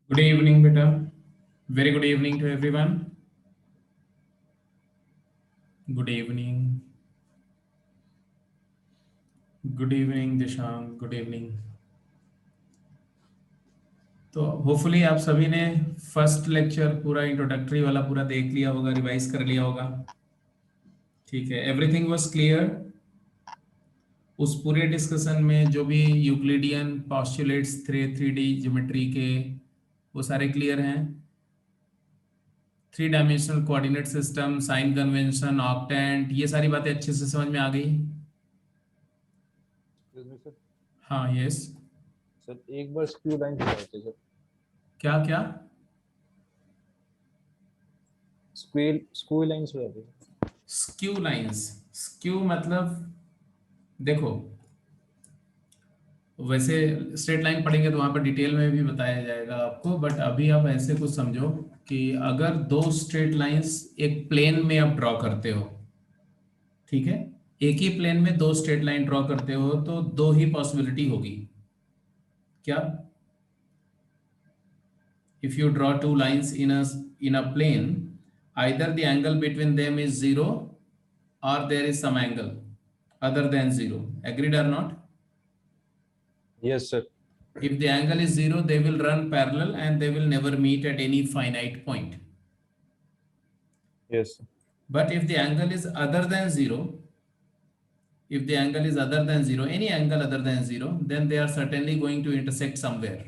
Good evening, beta. Very good evening to everyone. Good evening. Good evening, Dishant. Good evening. तो hopefully आप सभी ने first lecture पूरा introductory वाला पूरा देख लिया होगा, रिवाइज कर लिया होगा। ठीक है, एवरीथिंग वाज क्लियर। उस पूरे डिस्कशन में जो भी यूक्लिडियन पॉस्टुलेट्स थे 3D ज्योमेट्री के, वो सारे क्लियर हैं। 3 dimensional coordinate system, sign convention, octant, ये सारी बातें अच्छे से समझ में आ गई। सर हाँ, यस। सर एक बार स्क्यू लाइन समझाते सर। क्या क्या? स्क्यू लाइन समझाते सर। Skew lines. स्क्यू मतलब देखो, वैसे स्ट्रेट लाइन पढ़ेंगे तो वहां पर डिटेल में भी बताया जाएगा आपको, बट अभी आप ऐसे कुछ समझो कि अगर दो स्ट्रेट लाइंस एक प्लेन में आप ड्रॉ करते हो, ठीक है, एक ही प्लेन में दो स्ट्रेट लाइन ड्रॉ करते हो तो दो ही पॉसिबिलिटी होगी। क्या? if you draw two lines in a plane, either the angle between them is zero or there is some angle other than zero. Agreed or not? Yes sir. If the angle is zero, they will run parallel and they will never meet at any finite point. Yes sir. But if the angle is other than zero, if the angle is other than zero, any angle other than zero, then they are certainly going to intersect somewhere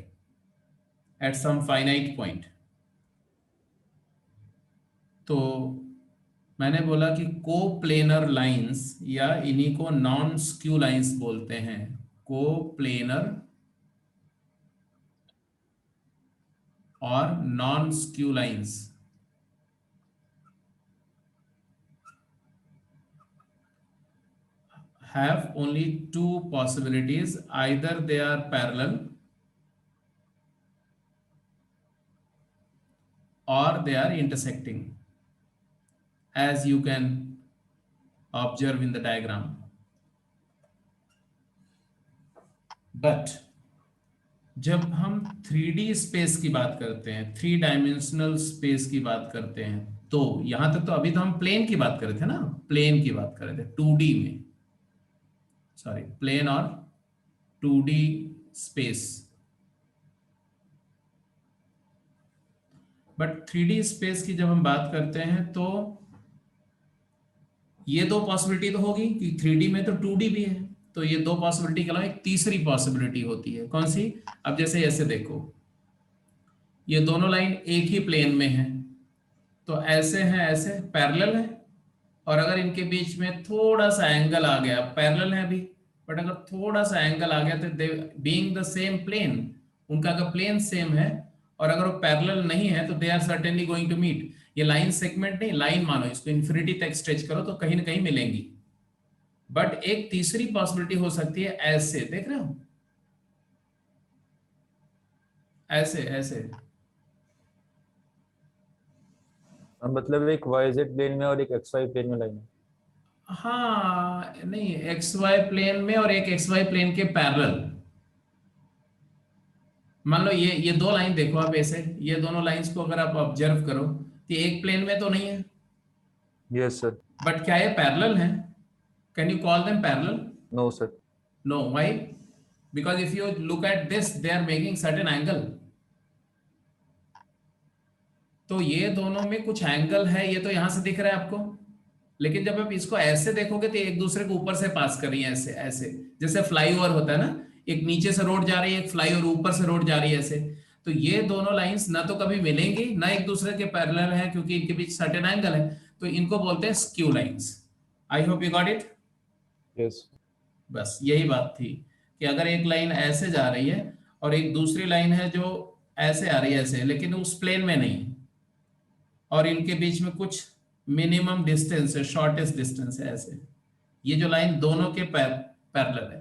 at some finite point. तो मैंने बोला कि coplanar lines या इन्हीं को non skew lines बोलते हैं। Coplanar और non skew lines have only two possibilities: either they are parallel or they are intersecting, as you can observe in the diagram. But जब हम 3D स्पेस की बात करते हैं, 3 डायमेंशनल स्पेस की बात करते हैं, तो यहां तक तो अभी तो हम प्लेन की बात कर रहे थे ना, प्लेन की बात कर रहे थे 2D में, सॉरी, प्लेन और 2D space. But 3D space की जब हम बात करते हैं तो ये दो पॉसिबिलिटी तो होगी कि 3D में तो 2D भी है, तो ये दो पॉसिबिलिटी के अलावा एक तीसरी पॉसिबिलिटी होती है। कौन सी? अब जैसे ऐसे देखो, ये दोनों लाइन एक ही प्लेन में है, तो ऐसे हैं, ऐसे पैरेलल है, और अगर इनके बीच में थोड़ा सा एंगल आ गया, पैरेलल है अभी, बट अगर थोड़ा सा एंगल आ गया तो they being the same plane, उनका अगर प्लेन सेम है और अगर वो पैरेलल नहीं है तो they are certainly going to meet. ये लाइन सेगमेंट नहीं, लाइन मानो, इसको इन्फिनिटी तक स्ट्रेच करो तो कहीं ना कहीं मिलेंगी। बट एक तीसरी पॉसिबिलिटी हो सकती है, ऐसे देख रहे हो, ऐसे ऐसे। मतलब एक वाईजेड प्लेन में और एक एक्स वाई प्लेन में लाइन है। हाँ नहीं, एक्स वाई प्लेन में और एक एक्स वाई प्लेन के पैरेलल। मान लो ये दो लाइन देखो आप, ऐसे ये दोनों लाइंस को अगर आप ऑब्जर्व करो तो एक प्लेन में तो नहीं है, यस सर। बट क्या ये पैरेलल है? Can you call them parallel? No sir. No, why? Because if you look at this, they are making certain angle. तो ये दोनों में कुछ एंगल है, ये तो यहां से दिख रहा है आपको, लेकिन जब आप इसको ऐसे देखोगे तो एक दूसरे को ऊपर से पास कर रही है, ऐसे ऐसे, जैसे फ्लाईओवर होता है ना, एक नीचे से रोड जा रही है, एक फ्लाईओवर ऊपर से रोड जा रही है, ऐसे। तो ये दोनों लाइंस ना तो कभी मिलेंगी ना एक दूसरे के पैरेलल है, क्योंकि इनके बीच सर्टेन एंगल है, तो इनको बोलते हैं skew lines. I hope you got it. Yes. बस यही बात थी कि अगर एक लाइन ऐसे जा रही है और एक दूसरी लाइन है जो ऐसे आ रही है, ऐसे, लेकिन उस प्लेन में नहीं, और इनके बीच में कुछ मिनिमम डिस्टेंस है, शॉर्टेस्ट डिस्टेंस है, ऐसे, ये जो लाइन दोनों के पैरेलल है,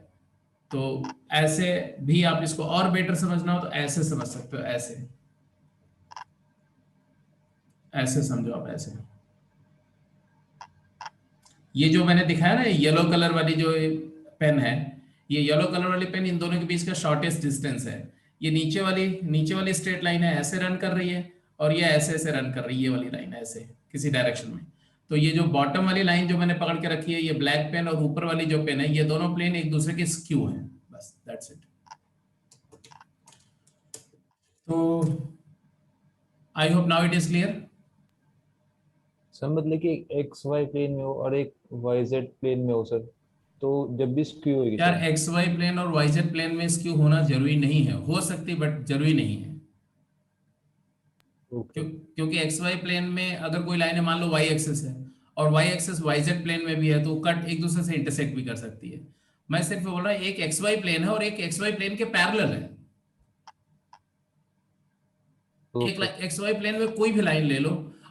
तो ऐसे भी आप इसको और बेटर समझना हो तो ऐसे समझ सकते हो, ऐसे ऐसे समझो आप, ऐसे। ये जो मैंने दिखाया ना, येलो कलर वाली जो पेन है, ये येलो कलर वाली पेन इन दोनों के बीच का शॉर्टेस्ट डिस्टेंस है। ये नीचे वाली स्ट्रेट लाइन है, ऐसे रन कर रही है, और ये ऐसे ऐसे रन कर रही है, ये वाली लाइन ऐसे किसी डायरेक्शन में। तो ये जो बॉटम वाली लाइन जो मैंने पकड़ के रखी है, ये ब्लैक पेन, और ऊपर वाली जो पेन है, ये दोनों प्लेन एक दूसरे के स्क्यू हैं, बस दैट्स इट। तो I hope now it is clear. Sir मतलब कि एक एक्स वाई प्लेन में हो और एक वाई जेड प्लेन में हो सर, तो जब भी स्क्यू होगी यार सर। एक्स वाई प्लेन और वाई जेड प्लेन में स्क्यू होना जरूरी नहीं है, हो सकती बट जरूरी नहीं है। ओके। क्योंकि एक्स वाई प्लेन में अगर कोई लाइन है, मान लो वाई एक्सिस है, और Y axis Y Z plane में भी है, तो कट एक दूसरे से इंटरसेक्ट भी कर सकती है। मैं सिर्फ बोल रहा हूँ एक एक्स वाई प्लेन है और एक एक्स वाई प्लेन के पैरेलल है। एक ओके। एक्स वाई प्लेन में कोई भी लाइन ले लो,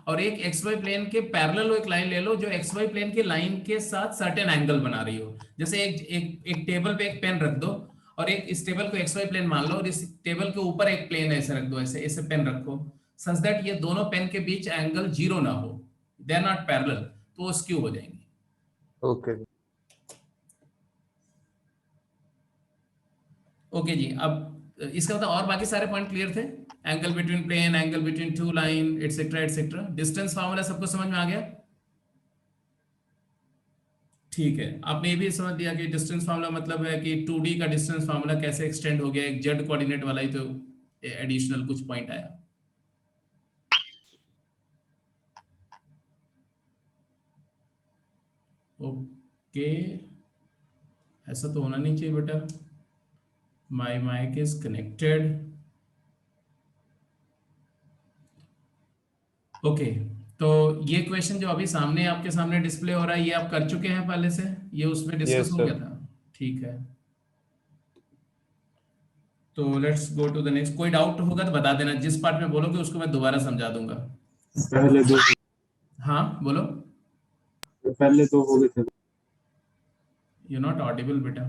और एक एक्स वाई प्लेन के पैरेलल एक लाइन ले लो जो एक्स वाई प्लेन के लाइन के साथ सर्टेन एंगल बना रही हो। जैसे एक टेबल पे एक पेन रख दो, और एक इस टेबल को एक्स वाई प्लेन मान लो, और इस टेबल के ऊपर एक प्लेन ऐसे रख दो, ऐसे ऐसे पेन रखो, सच दैट ये दोनों पेन के बीच एंगल जीरो ना हो, दे आर नॉट पैरेलल, तो वो स्क्यू हो जाएंगे। ओके। ओके जी, अब इसका मतलब और बाकी सारे पॉइंट क्लियर थे। Angle between plane, angle between two line, etcetera etcetera. Distance formula सबको समझ में आ गया? ठीक है, आपने ये भी समझ दिया कि डिस्टेंस फार्मूला मतलब है कि 2D का डिस्टेंस फार्मूला कैसे एक्सटेंड हो गया, एक जेड कोऑर्डिनेट वाला ही तो एडिशनल कुछ पॉइंट आया। ओके, ऐसा तो होना नहीं चाहिए बेटा। My mic is connected. Okay, तो ये क्वेश्चन जो अभी सामने आपके सामने डिस्प्ले हो रहा है, ये आप कर चुके हैं पहले से, ये उसमें डिस्कस यस हो गया सर। था? ठीक है, तो let's go to the next. कोई डाउट होगा तो बता देना, जिस पार्ट में बोलोगे उसको मैं दोबारा समझा दूंगा। पहले दो हाँ बोलो। पहले दो हो गए थे। यू नॉट ऑडिबल बेटा।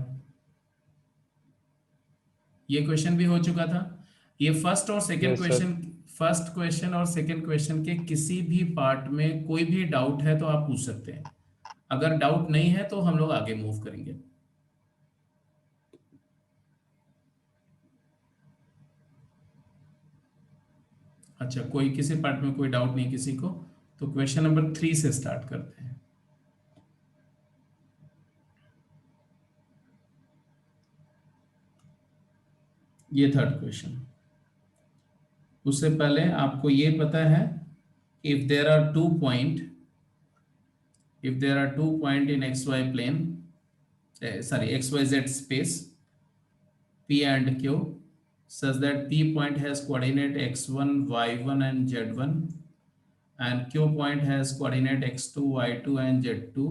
ये क्वेश्चन भी हो चुका था। ये फर्स्ट और second yes sir. Question, first question और सेकंड क्वेश्चन के किसी भी पार्ट में कोई भी डाउट है तो आप पूछ सकते हैं। अगर डाउट नहीं है तो हम लोग आगे मूव करेंगे। अच्छा, कोई किसी पार्ट में कोई डाउट नहीं किसी को, तो क्वेश्चन नंबर 3 से स्टार्ट करते हैं। ये थर्ड क्वेश्चन। उससे पहले आपको ये पता है, if there are two point, if there are 2 point in xy plane, sorry xyz space p and q, such that p point has coordinate x1 y1 and z1, and q point has coordinate x2 y2 and z2,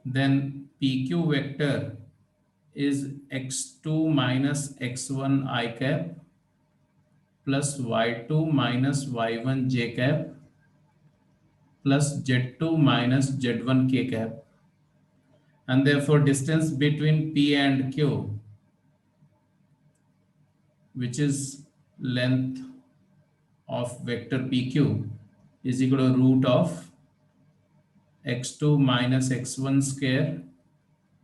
then pq vector is x2 minus x1 I cap plus y2 minus y1 j cap plus z2 minus z1 k cap, and therefore distance between P and Q, which is length of vector PQ, is equal to root of x2 minus x1 square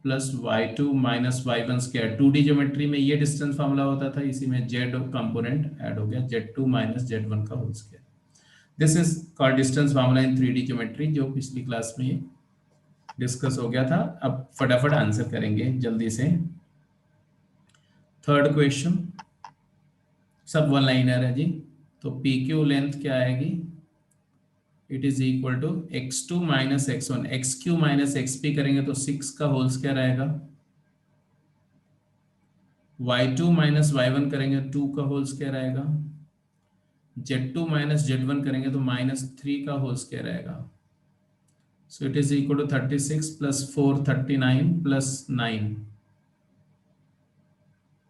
plus y2 minus y1 square. 2D geometry में ये distance formula होता था, इसी में z component add हो गया, z2 minus z1 का whole square. This is called distance formula in 3D geometry, जो पिछली क्लास में डिस्कस हो गया था। अब फटाफट आंसर करेंगे जल्दी से। थर्ड क्वेश्चन सब वन लाइनर है जी। तो पी क्यू लेंथ क्या आएगी? It is equal to X two minus X one, X Q minus X P करेंगे तो 6 का होल स्क्वायर आएगा, y2 माइनस y1 करेंगे 2 का होल स्क्वायर आएगा, z2 माइनस z1 करेंगे तो -3 का होल स्क्वायर आएगा। So it is equal to 36 plus 4 39 plus 9,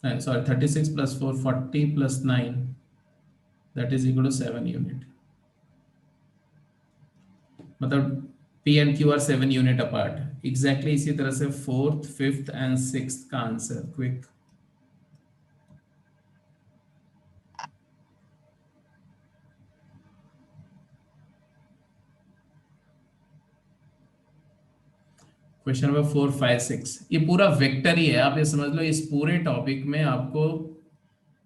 sorry 36 plus 4 40 plus 9, that is equal to 7 unit. मतलब P and Q are 7 unit apart. Exactly इसी तरह से फोर्थ, फिफ्थ एंड सिक्स्थ का answer quick. Question number 4, 5, 6 ये पूरा vector ही है। आप ये समझ लो इस पूरे टॉपिक में आपको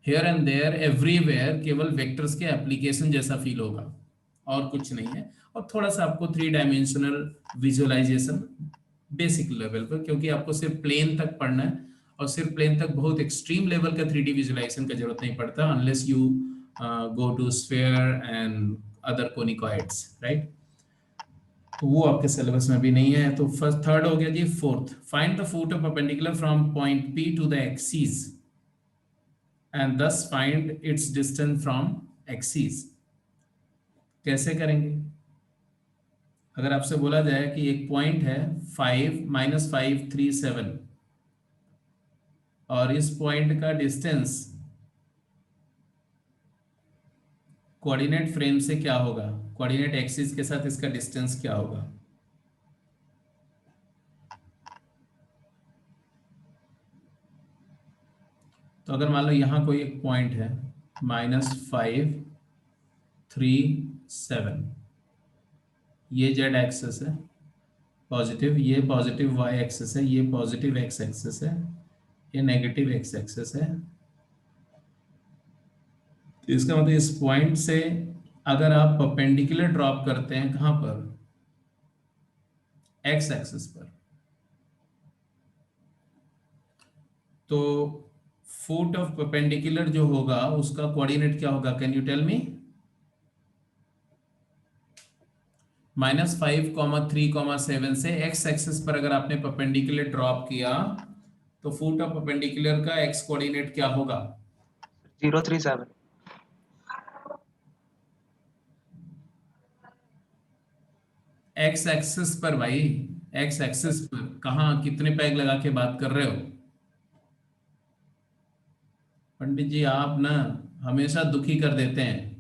हियर एंड देयर एवरीवेयर केवल वेक्टर्स के एप्लीकेशन जैसा फील होगा और कुछ नहीं है। और थोड़ा सा आपको 3 डायमेंशनल विजुअलाइजेशन बेसिक लेवल पर, क्योंकि आपको सिर्फ प्लेन तक पढ़ना है और सिर्फ प्लेन तक बहुत एक्सट्रीम लेवल का 3D विजुअलाइजेशन का जरूरत नहीं पड़ता unless you go to sphere and other conicoids, right. तो वो आपके सिलेबस में भी नहीं है। तो फर्स्ट थर्ड हो गया जी। Fourth, find the foot of perpendicular from point P to the axis and thus find its distance from axis। कैसे करेंगे? अगर आपसे बोला जाए कि एक पॉइंट है 5-537 और इस पॉइंट का डिस्टेंस कोऑर्डिनेट फ्रेम से क्या होगा, कोऑर्डिनेट एक्सिस के साथ इसका डिस्टेंस क्या होगा? तो अगर मान लो यहां कोई एक पॉइंट है -537, ये जेड एक्सिस है पॉजिटिव, ये पॉजिटिव वाई एक्सिस है, ये पॉजिटिव एक्स एक्सिस है, ये नेगेटिव एक्स एक्सिस है। तो इसका मतलब इस पॉइंट से अगर आप परपेंडिकुलर ड्रॉप करते हैं कहां पर, एक्स एक्सिस पर, तो फुट ऑफ परपेंडिकुलर जो होगा उसका कोऑर्डिनेट क्या होगा? Can you tell me? -5,3,7 से एक्स एक्सिस पर अगर आपने परपेंडिकुलर ड्रॉप किया तो फुट ऑफ परपेंडिकुलर का एक्स कोऑर्डिनेट क्या होगा? 037। एक्स एक्सिस पर भाई, एक्स एक्सिस पर कहाँ, कितने पैग लगा के बात कर रहे हो पंडित जी? आप ना हमेशा दुखी कर देते हैं।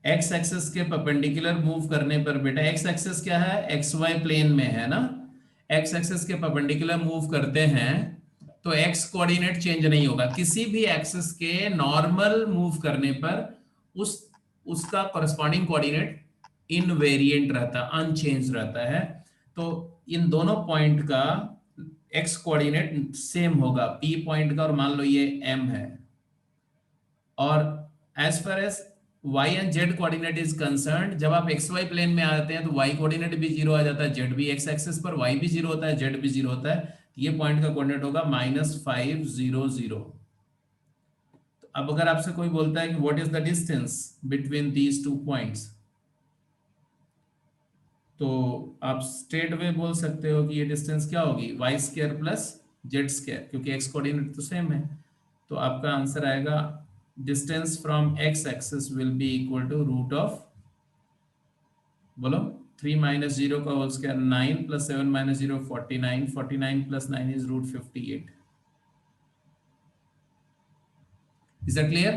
एक्स एक्सिस के परपेंडिकुलर मूव करने पर बेटा, एक्स एक्सिस क्या है? एक्स वाई प्लेन में है ना। एक्स एक्सिस के परपेंडिकुलर मूव करते हैं तो एक्स कोऑर्डिनेट चेंज नहीं होगा। किसी भी एक्सिस के नॉर्मल मूव करने पर उसका करस्पॉन्डिंग कोऑर्डिनेट इनवेरिएंट रहता, अनचेंज रहता है। तो इन दोनों पॉइंट का एक्स कोऑर्डिनेट सेम होगा, पी पॉइंट का और मान लो ये एम है। और as far as y and z coordinate is concerned, जब आप xy प्लेन में आते हैं तो y कोऑर्डिनेट भी 0 आ जाता है, z भी, x एक्सिस पर y भी 0 होता है, z भी 0 होता है। ये पॉइंट का कोऑर्डिनेट होगा -500। तो अब अगर आपसे कोई बोलता है कि what is the distance between these two points, तो आप स्ट्रेट वे बोल सकते हो कि ये डिस्टेंस क्या होगी, y² प्लस z², क्योंकि x कोऑर्डिनेट तो सेम है। तो आपका आंसर आएगा distance from x axis will be equal to root of, बोलो, 3 - 0 का whole square 9 + 7 - 0 49, 49 + 9 is √58। Is that clear?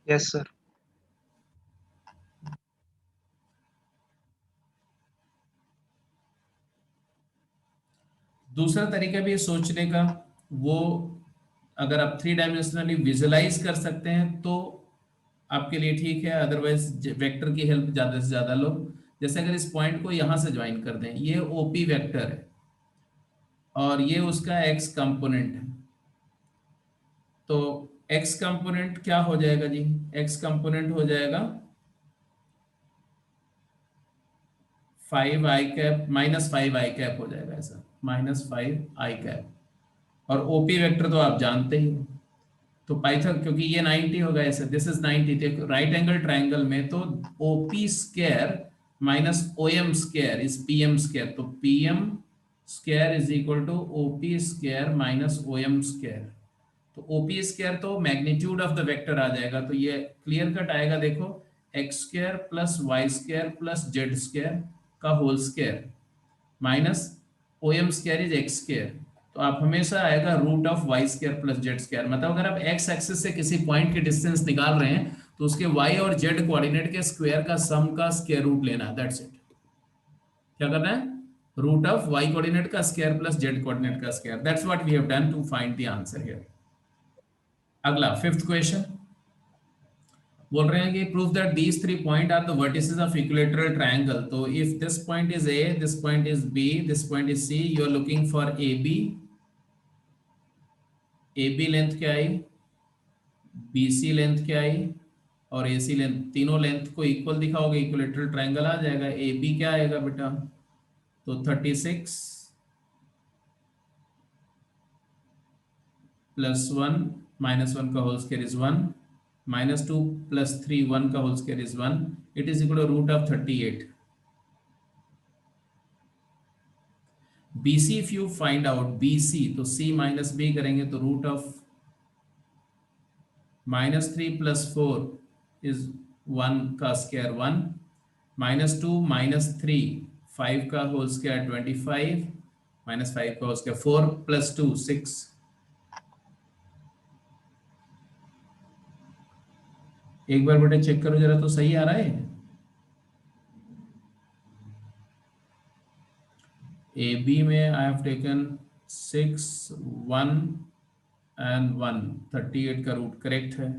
Yes sir। दूसरा तरीका भी सोचने का, वो अगर आप 3 डायमेंशनली विजुअलाइज कर सकते हैं तो आपके लिए ठीक है, अदरवाइज वेक्टर की हेल्प ज्यादा से ज्यादा लो। जैसे अगर इस पॉइंट को यहां से ज्वाइन कर दें, ये ओपी वेक्टर है और ये उसका एक्स कंपोनेंट है, तो एक्स कंपोनेंट क्या हो जाएगा जी? एक्स कंपोनेंट हो जाएगा 5i कैप -5i कैप हो जाएगा, ऐसा -5i कैप। और ओपी वेक्टर तो आप जानते ही हो, तो पाइथन, क्योंकि ये 90 होगा ऐसे, दिस इज 90, तो राइट एंगल ट्राइंगल में तो OP square -OM² is PM², तो PM² is equal to OP² - OM²। तो OP² तो मैग्नीट्यूड ऑफ द वेक्टर आ जाएगा, तो ये क्लियर कट आएगा, देखो x² + y² + z² का whole square minus OM² is x², तो आप हमेशा आएगा √y² + z²। मतलब अगर आप x एक्सिस से किसी पॉइंट के डिस्टेंस निकाल रहे हैं तो उसके y और z कोऑर्डिनेट के स्क्वायर का सम का स्क्वायर रूट लेना है, दैट्स इट। क्या करना है? √y कोऑर्डिनेट का स्क्वायर + z कोऑर्डिनेट का square, that's what we have done to find the answer here. अगला 5th क्वेश्चन, बोल रहे हैं कि prove that these three point are the vertices of equilateral triangle. तो if this point is A, this point is B, this point is C, you are looking for A B. A B length क्या आई, B C length क्या आई, और A C length, तीनों length को equal दिखाओगे, equilateral triangle आ जाएगा। A B क्या आएगा बेटा, तो 36 प्लस 1 माइनस 1 का whole square is 1, minus 2 plus 3 1 का whole square is 1, it is equal to root of 38। BC if you find out BC, तो C माइनस B करेंगे तो root of minus 3 plus 4 is 1 का स्क्वायर 1, माइनस 2 माइनस 3 5 का whole square 25, minus 5 का whole square 4 plus 2 6। एक बार बेटा check करो जरा तो सही आ रहा है। ए बी में आई हैव टेकन 6 1 एंड 1, 38 का रूट करेक्ट है।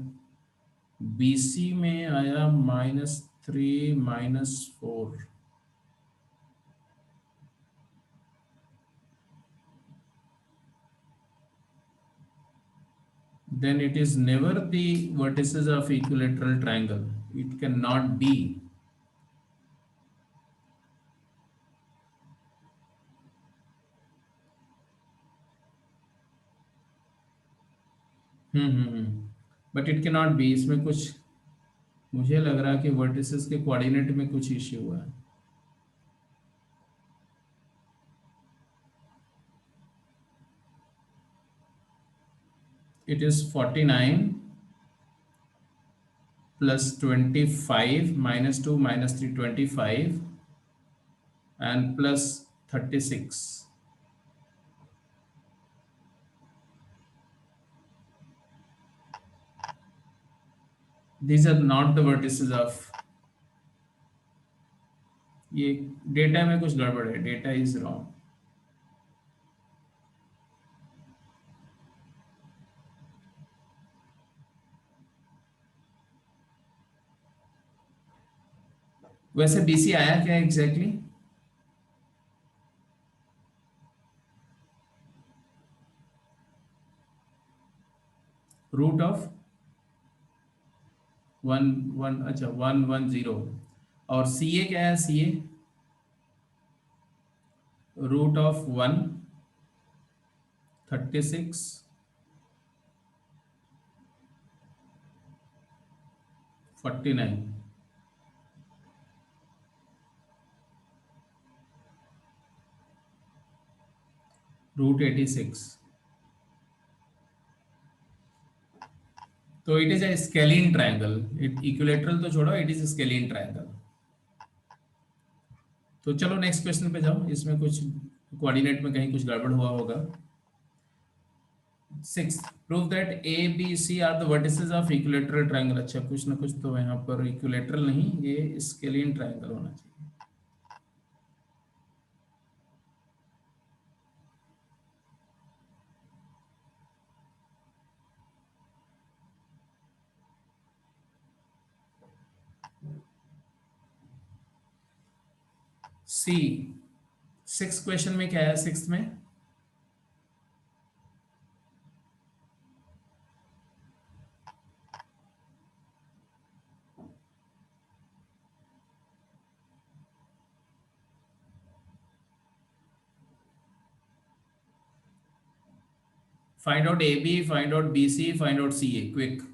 BC में आया minus 3 minus 4, then it is never the vertices of equilateral triangle. It cannot be. But it cannot be. इसमें कुछ मुझे लग रहा है कि वर्टिसेस के कोऑर्डिनेट में कुछ इश्यू हुआ है। It is 49 plus 25 minus 2 minus 3 25 and plus 36. These are not the vertices of, ये डेटा में कुछ गड़बड़ है, डेटा इज रॉन्ग। वैसे BC आया क्या एग्जैक्टली? रूट ऑफ 1 1, अच्छा 1 1 0। और CA क्या है? CA root of 1 36 49 root 86। तो it is a scalene triangle. Equilateral तो छोड़ो, इट इज स्केलिन ट्रायंगल। तो चलो नेक्स्ट क्वेश्चन पे जाओ, इसमें कुछ कोऑर्डिनेट में कहीं कुछ गड़बड़ हुआ होगा। 6 prove that A B C are the vertices of equilateral triangle. अच्छा कुछ ना कुछ तो यहाँ पर इक्विलेटरल नहीं, ये स्केलिन ट्रायंगल होना चाहिए। सी 6 क्वेश्चन में क्या है? 6 में find out AB, find out BC, find out CA, quick.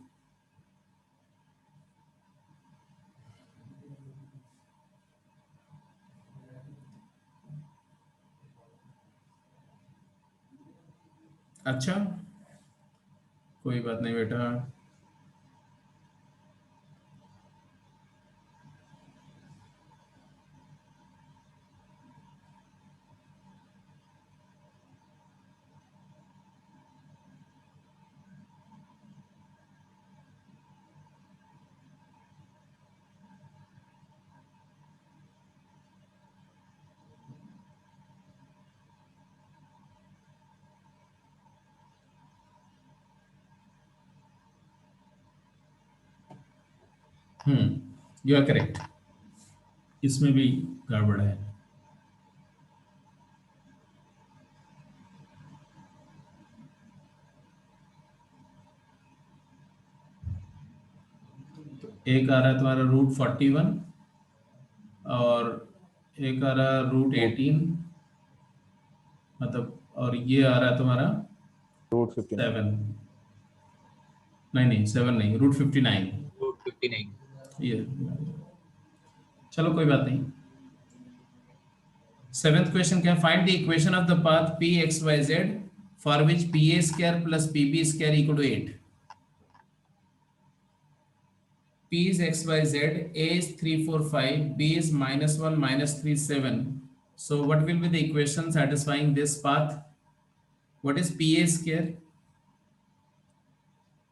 अच्छा कोई बात नहीं बेटा। यू आर करेक्ट, इसमें भी गड़बड़ है। एक आ रहा है तुम्हारा √41 और एक आ रहा है √18, मतलब, और ये आ रहा है तुम्हारा √59 7, नहीं 7 नहीं, √59 √59 ये। चलो कोई बात नहीं। सेवेंथ क्वेश्चन क्या, find the equation of the path P X Y Z for which P A square plus P B square equal to 8। P is x y z, A is 3 4 5, B is -1 -3 7. So what will be the equation satisfying this path? What is PA square?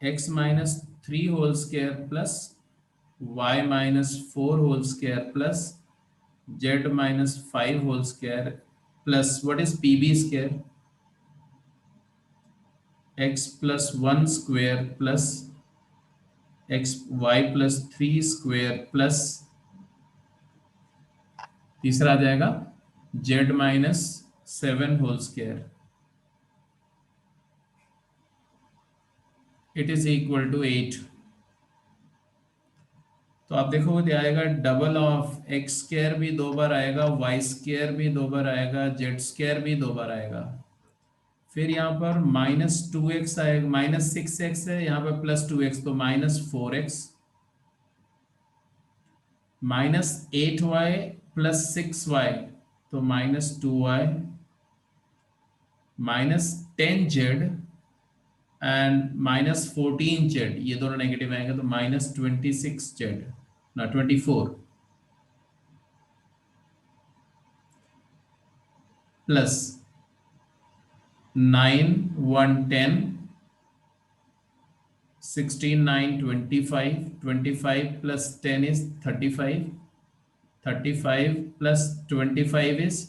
X minus 3 whole square plus y minus 4 whole square plus z minus 5 whole square plus what is PB square? X plus 1 square plus x y plus 3 square plus तीसरा आ जाएगा z minus 7 whole square, it is equal to 8। तो आप देखोगे तो आएगा double of x square भी 2 बार आएगा, वाई स्क्वायर भी 2 बार आएगा, जेड स्क्वायर भी 2 बार आएगा। फिर यहाँ पर -2x आएगा, -6x है, यहाँ पर +2x तो -4x, -8y प्लस 6y तो -2y, -10z एंड -14z, ये दोनों नेगेटिव आएंगे तो -26z ना 24 plus 9 1 10 16 9 25 25 plus 10 is 35 35 plus 25 is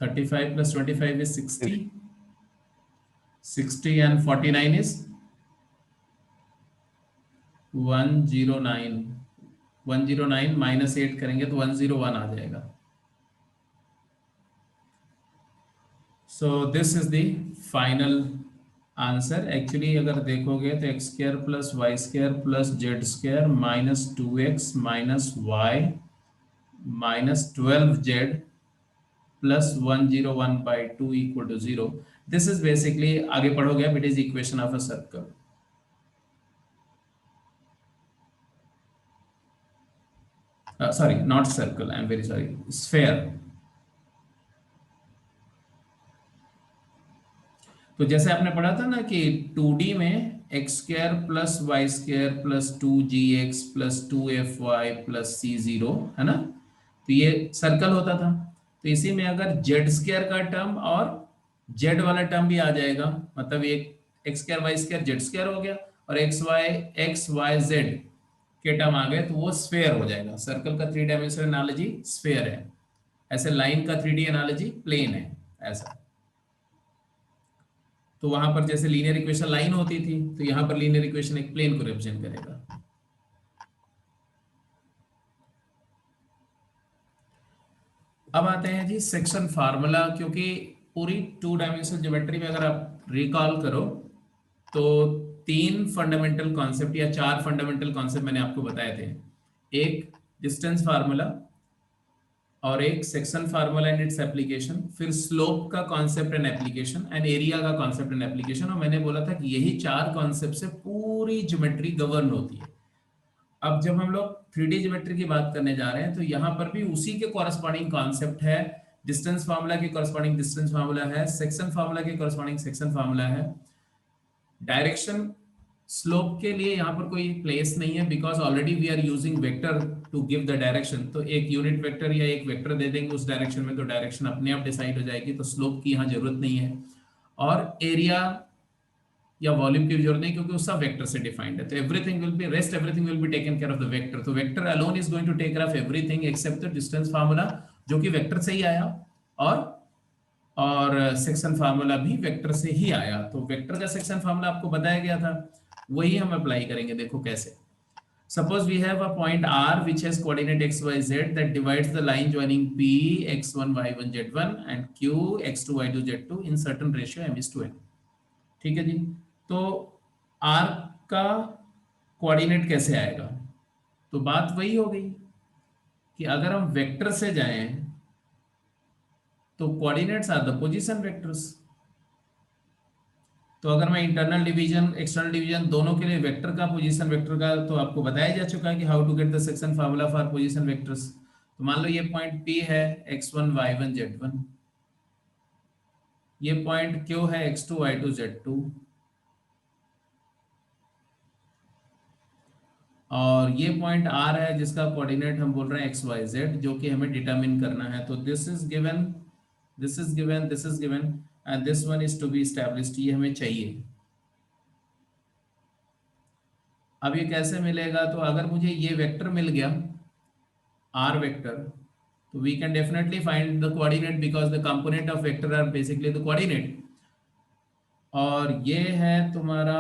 35 plus 25 is 60 60 and 49 is 109 109 -8 करेंगे तो 101 आ जाएगा। So this is the final answer. Actually अगर देखोगे तो x square plus y square plus z square minus 2x minus y minus 12z plus 101 by 2 equal to 0. This is basically, आगे पढ़ोगे अब, it is equation of a circle. Sorry, not circle, I am very sorry, sphere. तो जैसे आपने पढ़ा था ना कि 2D में X square plus Y square plus 2gx plus 2fy plus c0 है ना, तो ये सर्कल होता था। तो इसी में अगर जेड स्क्वायर का टर्म और जेड वाला टर्म भी आ जाएगा, मतलब एक X square Y square Z square हो गया और एक्स वाई जेड के टर्म आ गए, तो वो स्फेयर हो जाएगा। सर्कल का 3 डायमेंशनल एनालॉजी स्फेयर है, ऐसे लाइन का 3D एनालॉजी प्लेन है ऐसा। तो वहां पर जैसे लीनियर इक्वेशन लाइन होती थी, तो यहां पर लीनियर इक्वेशन एक प्लेन को रिप्रेजेंट करेगा। अब आते हैं जी सेक्शन फार्मूला, क्योंकि पूरी 2 डायमेंशनल ज्योमेट्री में अगर आप रिकॉल करो तो 3 फंडामेंटल कॉन्सेप्ट या 4 फंडामेंटल कॉन्सेप्ट मैंने आपको बताए थे। एक डिस्टेंस फार्मूला और एक section formula and its application, फिर स्लोप का concept and application and area का कॉन्सेप्ट एंड एप्लीकेशन। और मैंने बोला था कि यही 4 कॉन्सेप्ट से पूरी ज्योमेट्री गवर्न होती है। अब जब हम लोग 3D ज्योमेट्री की बात करने जा रहे हैं तो यहाँ पर भी उसी के कॉरेस्पॉन्डिंग कॉन्सेप्ट है। डिस्टेंस फार्मूला के कॉरेस्पॉन्डिंग डिस्टेंस फार्मूला है, सेक्शन फार्मूला के कॉरेस्पॉन्डिंग सेक्शन फार्मूला है। डायरेक्शन स्लोप के लिए यहाँ पर कोई प्लेस नहीं है, because already we are using vector to give the direction. तो एक यूनिट वेक्टर या एक वेक्टर दे देंगे उस डायरेक्शन में, तो डायरेक्शन अपने आप डिसाइड हो जाएगी, तो स्लोप की यहाँ जरूरत नहीं है। और एरिया या वॉल्यूम की जरूरत नहीं, क्योंकि वो सब वेक्टर से डिफाइंड है। तो everything will be rest, everything will be taken care of the vector. तो vector alone is going to take care of everything except the distance formula, जो कि वेक्टर से ही आया, और सेक्शन फार्मूला भी वेक्टर से ही आया। तो वेक्टर का सेक्शन फार्मूला आपको बताया गया था, वही हम अप्लाई करेंगे। देखो कैसे, Suppose we have a point R which has coordinate x, y, z that divides the line joining P x1, y1, z1 and Q x2, y2, z2 in certain ratio m:n. ठीक है जी। तो R का coordinate कैसे आएगा? तो बात वही हो गई कि अगर हम वेक्टर से जाएं तो coordinates are the position vectors. तो अगर मैं इंटरनल डिवीजन एक्सटर्नल डिवीजन दोनों के लिए वेक्टर का पोजीशन वेक्टर का तो आपको बताया जा चुका है कि how to get the section formula for position vectors. तो मान लो ये पॉइंट P है x1, y1, z1, ये पॉइंट Q है x2, y2, z2, और ये पॉइंट R है जिसका कोऑर्डिनेट हम बोल रहे हैं xyz, जो कि हमें डिटरमिन करना है। तो this is given, this is given, this is given and this one is to be established. ये हमें चाहिए। अब ये कैसे मिलेगा? तो अगर मुझे ये वेक्टर मिल गया R वेक्टर, तो we can definitely find the coordinate because the component of vector are basically the coordinate। और ये है तुम्हारा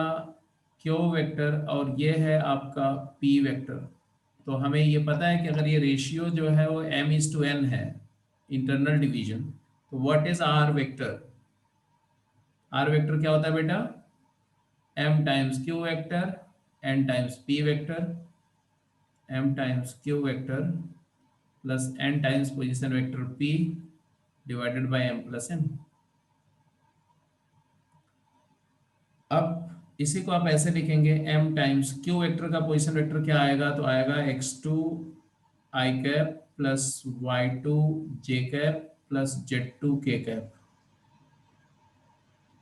Q वेक्टर और ये है आपका P वेक्टर। तो हमें ये पता है कि अगर ये रेशियो जो है वो m:n है इंटरनल डिवीजन, तो what is R vector? R vector क्या होता है बेटा? m times Q vector n times P vector, m times Q vector plus n times position vector P divided by m plus n। अब इसी को आप ऐसे लिखेंगे, m टाइम्स Q वेक्टर का पोजीशन वेक्टर क्या आएगा? तो आएगा x2 i cap plus y2 j cap plus z2 k cap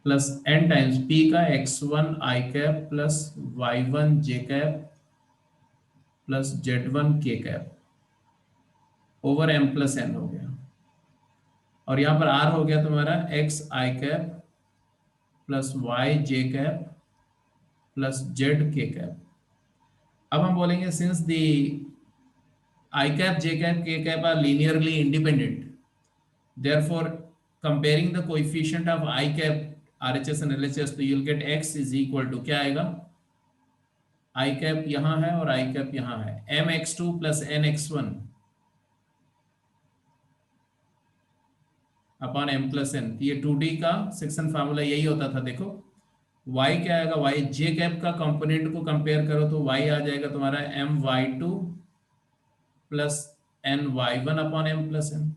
plus n times P का x1 i cap plus y1 j cap plus z1 k cap over m plus n हो गया। और यहाँ पर r हो गया तुम्हारा x i cap plus y j cap plus z k cap. अब हम बोलेंगे since the i cap j cap k cap are linearly independent, therefore comparing the coefficient of i cap RHS and LHS, तो you'll get x is equal to क्या आएगा? i cap यहाँ है और i cap यहाँ है, mx2 plus nx1 upon m plus n। ये 2D का सेक्शन फार्मूला यही होता था। देखो y क्या आएगा? y j कैप का कंपोनेंट को कंपेयर करो तो y आ जाएगा तुम्हारा my2 plus ny1 upon m plus n।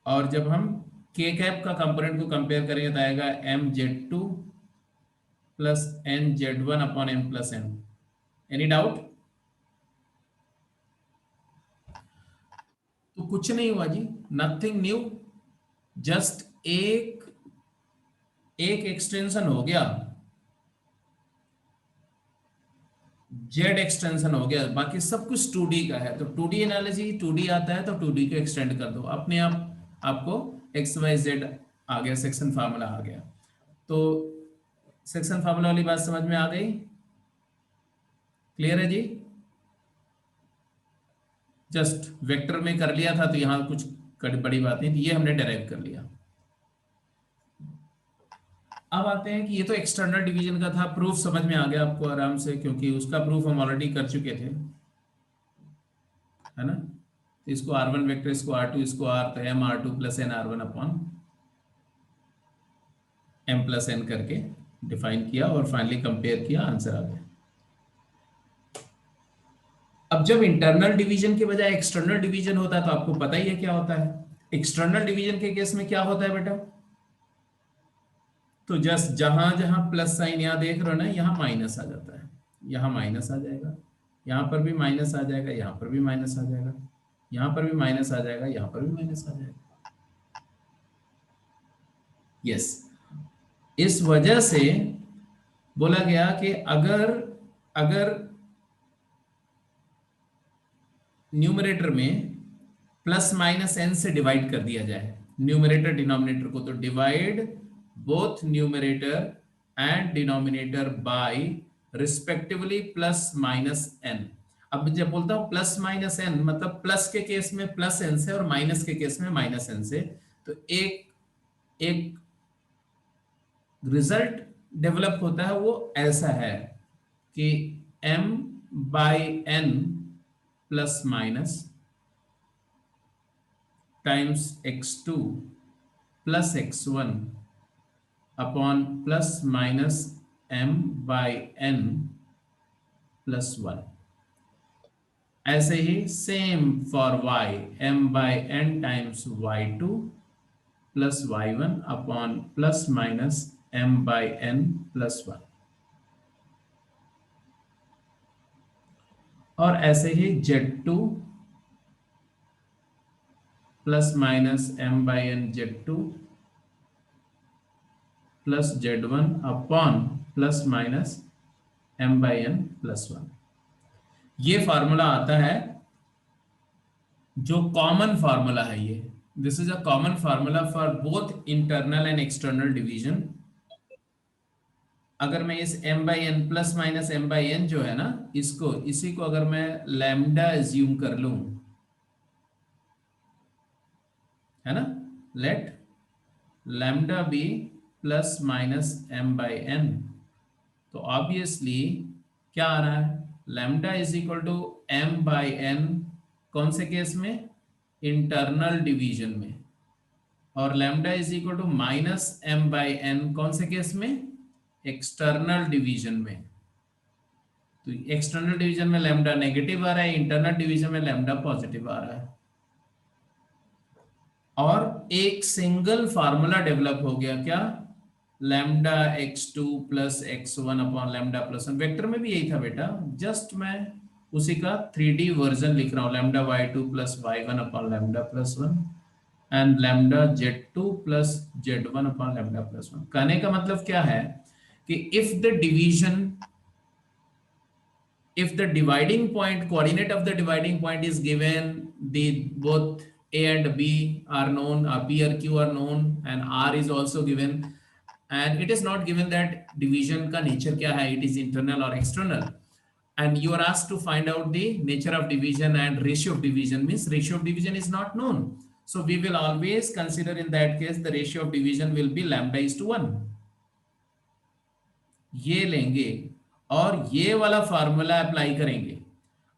और जब हम k कैप का कंपोनेंट को कंपेयर करेंगे तो आएगा mz2 plus nz1 upon m plus n। Any doubt? तो कुछ नहीं हुआ जी, नथिंग न्यू, जस्ट एक एक्सटेंशन हो गया, जेड एक्सटेंशन हो गया, बाकी सब कुछ 2D का है। तो 2D एनालिसिस 2D आता है तो 2D को एक्सटेंड कर दो, अपने आप आपको XYZ आ गया, सेक्शन फार्मूला आ गया। तो सेक्शन फार्मूला वाली बात समझ में आ गई? क्लियर है जी? जस्ट वेक्टर में कर लिया था तो यहां कुछ बड़ी बात नहीं थी, ये हमने डेराइव कर लिया। अब आते हैं कि ये तो एक्सटर्नल डिवीजन का था, प्रूफ समझ में आ गया आपको आराम से, क्योंकि उसका प्रूफ हम ऑलरेडी कर चुके थे, है ना? तो इसको R1 वेक्टर, इसको R2, इसको R, तो m_r2 plus n_r1 upon m plus n करके डिफाइन किया और फाइनली कंपेयर किया, आंसर आ गया। अब जब इंटरनल डिवीजन के बजाय एक्सटर्नल डिवीजन होता है तो आपको पता ही है क्या होता है। एक्सटर्नल डिवीजन के केस में क्या होता है बेटा? तो जस्ट जहां जहां प्लस साइन यहां देख रहे हो ना, यहां माइनस आ जाता है, यहां माइनस आ जाएगा, यहां पर भी माइनस आ जाएगा, यहां पर भी माइनस आ जाएगा, यहां पर भी माइनस आ जाएगा, यहां पर भी माइनस आ जाएगा। यस, इस वजह से बोला गया कि अगर न्यूमरेटर में प्लस माइनस n से डिवाइड कर दिया जाए न्यूमरेटर डिनोमिनेटर को, तो divide both numerator and denominator by respectively plus minus n। अब जब बोलता हूं प्लस माइनस n, मतलब प्लस के केस में प्लस n से और माइनस के केस में माइनस n से, तो एक रिजल्ट डेवलप होता है, वो ऐसा है कि m by n plus minus times x2 plus x1 upon plus minus m by n plus 1। ऐसे ही same for y, m by n times y2 plus y1 upon plus minus m by n plus 1। और ऐसे ही z2 plus minus m by n z2 plus z1 upon plus minus m by n plus 1। ये formula आता है जो common formula है। ये this is a common formula for both internal and external division. अगर मैं इस m by n plus minus m by n जो है ना, इसी को अगर मैं लैम्डा एज्यूम कर लूं, है ना, let lambda be plus minus m by n, तो ऑब्वियसली क्या आ रहा है, lambda is equal to m by n कौन से केस में, इंटरनल डिवीजन में, और lambda is equal to minus m by n कौन से केस में, एक्सटर्नल डिवीजन में। तो एक्सटर्नल डिवीजन में लैम्डा नेगेटिव आ रहा है, इंटरनल डिवीजन में लैम्डा पॉजिटिव आ रहा है। और एक सिंगल फार्मूला डेवलप हो गया, क्या, lambda x2 plus x1 upon lambda plus 1। Vector में भी यही था बेटा, जस्ट मैं उसी का 3D वर्जन लिख रहा हूँ, lambda y2 plus y1 upon lambda plus 1 and lambda z2 plus z1 upon lambda plus 1। कहने का मतलब क्या है कि if the dividing point, coordinate of the dividing point is given, the both a and b are known, p or q are known, and r is also given, and it is not given that division ka nature kya hai, it is internal or external, and you are asked to find out the nature of division and ratio of division, means ratio of division is not known, so we will always consider in that case the ratio of division will be lambda is to 1। ये लेंगे और ये वाला formula apply करेंगे,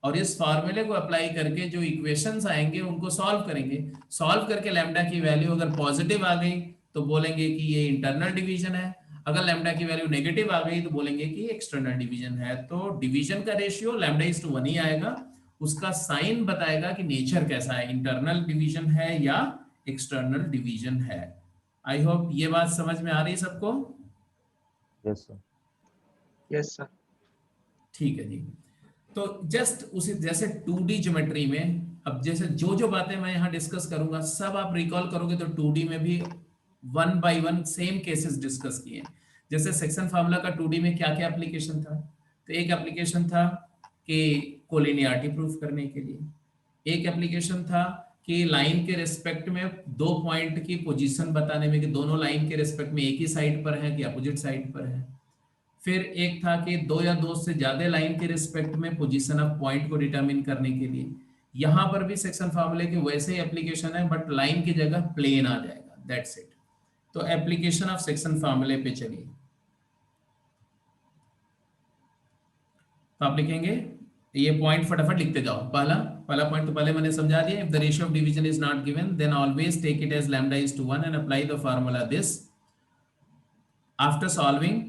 और इस फार्मूले को अप्लाई करके जो इक्वेशंस आएंगे उनको सॉल्व करेंगे। सॉल्व करके लैम्डा की वैल्यू अगर पॉजिटिव आ गई तो बोलेंगे कि ये इंटरनल डिवीजन है, अगर लैम्डा की वैल्यू नेगेटिव आ गई तो बोलेंगे कि एक्सटर्नल डिवीजन है। तो डिवीजन का रेशियो लैम्डा इज टू 1 ही आएगा, उसका साइन बताएगा कि नेचर कैसा है, इंटरनल डिवीजन है या एक्सटर्नल डिवीजन है। आई होप ये बात समझ में आ रही है सबको। Yes sir. Yes sir. ठीक है जी। तो जस्ट उसी जैसे 2D ज्योमेट्री में, अब जैसे जो बातें मैं यहाँ डिस्कस करूंगा सब आप रिकॉल करोगे तो 2D में भी 1 by 1 सेम केसेस डिस्कस किए। जैसे सेक्शन फार्मूला का 2D में क्या क्या एप्लीकेशन था, तो एक एप्लीकेशन था कि कोलिनियरिटी प्रूफ करने के लिए, एक एप्लीकेशन था कि लाइन के रिस्पेक्ट में दो पॉइंट की पोजीशन बताने में कि दोनों लाइन के रिस्पेक्ट में एक ही साइड पर है कि अपोजिट साइड पर है। फिर एक था कि दो या दो से ज्यादा लाइन के रिस्पेक्ट में पोजीशन ऑफ पॉइंट को डिटरमिन करने के लिए। यहां पर भी सेक्शन फार्मूले के वैसे ही एप्लीकेशन है, बट लाइन की जगह प्लेन आ जाएगा, दैट्स इट। तो एप्लीकेशन ऑफ सेक्शन फार्मूले पे चलिए, तो आप लिखेंगे ये पॉइंट फटाफट लिखते जाओ। पहला पॉइंट तो पहले मैंने समझा दिया, if the ratio of division is not given then always take it as lambda is to 1 and apply the formula this. After solving,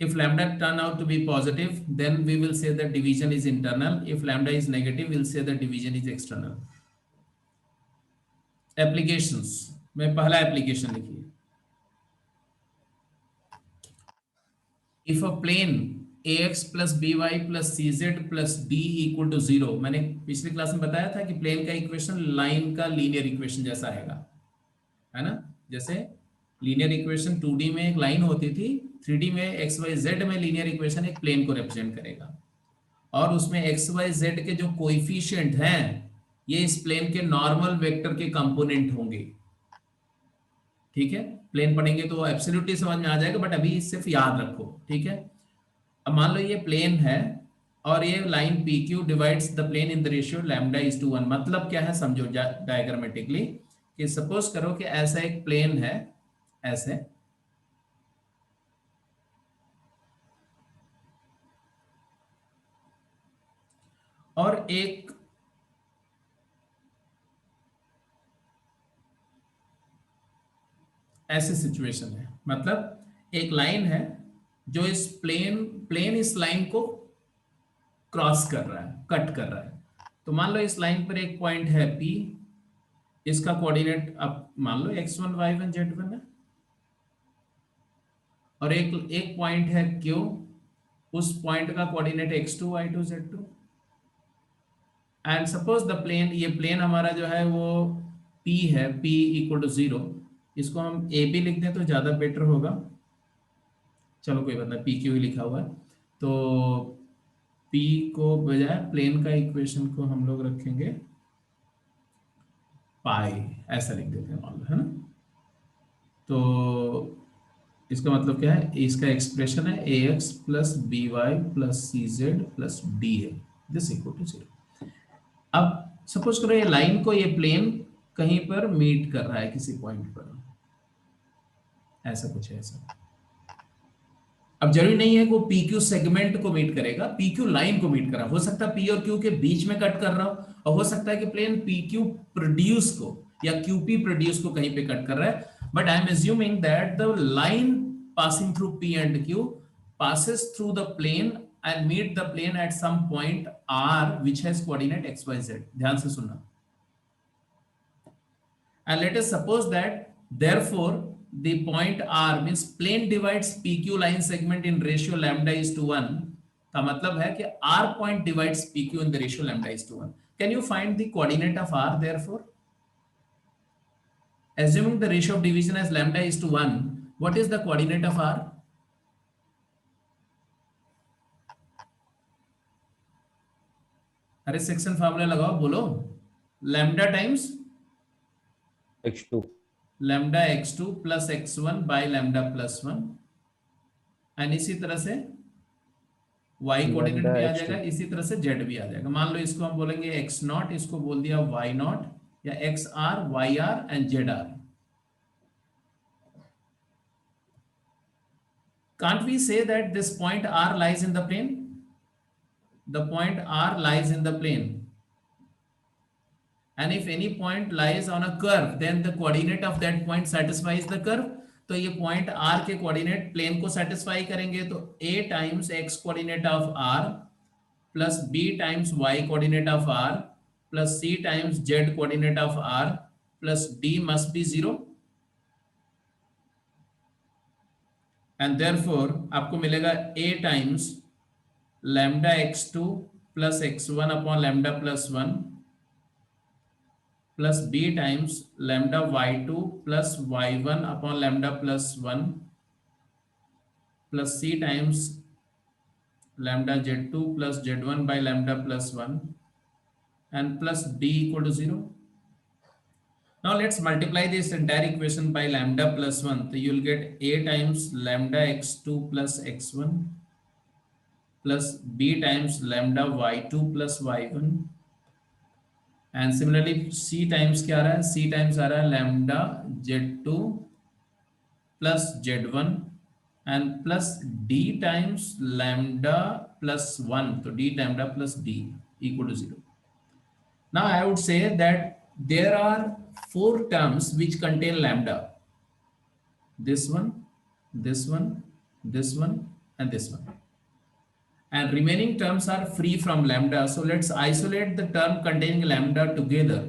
if lambda turn out to be positive then we will say that division is internal, if lambda is negative we'll say that division is external। applications में पहला application लिखिए, if a plane ax plus by plus cz plus d equal to 0, मैंने पिछली class में बताया था कि plane का इक्वेशन लाइन का लीनियर इक्वेशन जैसा आएगा, है ना। जैसे लीनियर इक्वेशन 2D में एक लाइन होती थी, 3D में xyz में लीनियर इक्वेशन एक प्लेन को रिप्रेजेंट करेगा, और उसमें xyz के जो कोएफिशिएंट हैं ये इस प्लेन के नॉर्मल वेक्टर के कंपोनेंट होंगे। ठीक है, प्लेन पढ़ेंगे तो एब्सोल्युटली समझ में आ जाएगा, बट अभी सिर्फ याद रखो, ठीक है। अब मान लो ये प्लेन है और ये line PQ divides the plane in the ratio lambda is to 1। मतलब क्या है समझो डायग्रामेटिकली, कि सपोज करो कि ऐसा एक प्लेन है ऐसे, और एक ऐसी सिचुएशन है, मतलब एक लाइन है जो इस प्लेन इस लाइन को क्रॉस कर रहा है, कट कर रहा है। तो मान लो इस लाइन पर एक पॉइंट है P, इसका कोऑर्डिनेट अब मान लो x1 y1 z1 है, और एक पॉइंट है Q, उस पॉइंट का coordinate x2 y2 z2। And suppose the plane, ये प्लेन हमारा जो है वो P है, P इक्वल टू 0, इसको हम AB लिख दें तो ज्यादा बेटर होगा। चलो कोई बात नहीं, PQ ही लिखा हुआ है, तो P को बजाय प्लेन का इक्वेशन को हम लोग रखेंगे पाई, ऐसा लिख देते हैं मान लो, है ना। तो इसका मतलब क्या है, इसका एक्सप्रेशन है ax plus B Y plus C Z plus D है, दिस इक्वल टू 0। अब सपोज करो ये लाइन को, ये प्लेन कहीं पर मीट कर रहा है किसी पॉइंट पर, ऐसा कुछ है ऐसा। अब जरूरी नहीं है कि वो PQ सेगमेंट को मीट करेगा, PQ लाइन को मीट कर रहा है, हो सकता है P और Q के बीच में कट कर रहा हो, और हो सकता है कि प्लेन PQ प्रोड्यूस को या QP प्रोड्यूस को कहीं पे कट कर रहा है। But I am assuming that the line passing through P and Q passes through the plane and meet the plane at some point R which has coordinate XYZ। ध्यान से सुनना। And let us suppose that therefore the point R means plane divides PQ line segment in ratio lambda is to 1, का मतलब है कि R point divides PQ in the ratio lambda is to 1। Can you find the coordinate of R therefore? Assuming the ratio of division as lambda is to 1, what is the coordinate of R? अरे section formula लगाओ, बोलो। Lambda times x2 lambda x2 plus x1 bye lambda plus 1, and इसी तरह से y coordinate lambda भी आ x2 जाएगा, इसी तरह से z भी आ जाएगा। मान लो इसको हम बोलेंगे x नॉट, इसको बोल दिया y नॉट, या xr yr and zr। Can't we say that this point R lies in the plane? The point R lies in the plane. And if any point lies on a curve, then the coordinate of that point satisfies the curve. तो ये point R के coordinate plane को satisfy करेंगे, तो A times x coordinate of R plus B times y coordinate of R plus C times z coordinate of R plus D must be 0, and therefore आपको मिलेगा A times lambda x2 plus x1 upon lambda plus 1 plus b times lambda y2 plus y1 upon lambda plus 1 plus c times lambda z2 plus z1 bye lambda plus 1 and plus d equal to 0। Now let's multiply this entire equation by lambda plus 1. So you will get a times lambda x2 plus x1 plus b times lambda y2 plus y1, and similarly c times क्या आ रहा है, c times आ रहा है lambda z2 plus z1 and plus d times lambda plus 1, तो d lambda plus d equal to 0. Now I would say that there are 4 terms which contain lambda: this one, this one, this one, and this one, and remaining terms are free from lambda. So let's isolate the term containing lambda together.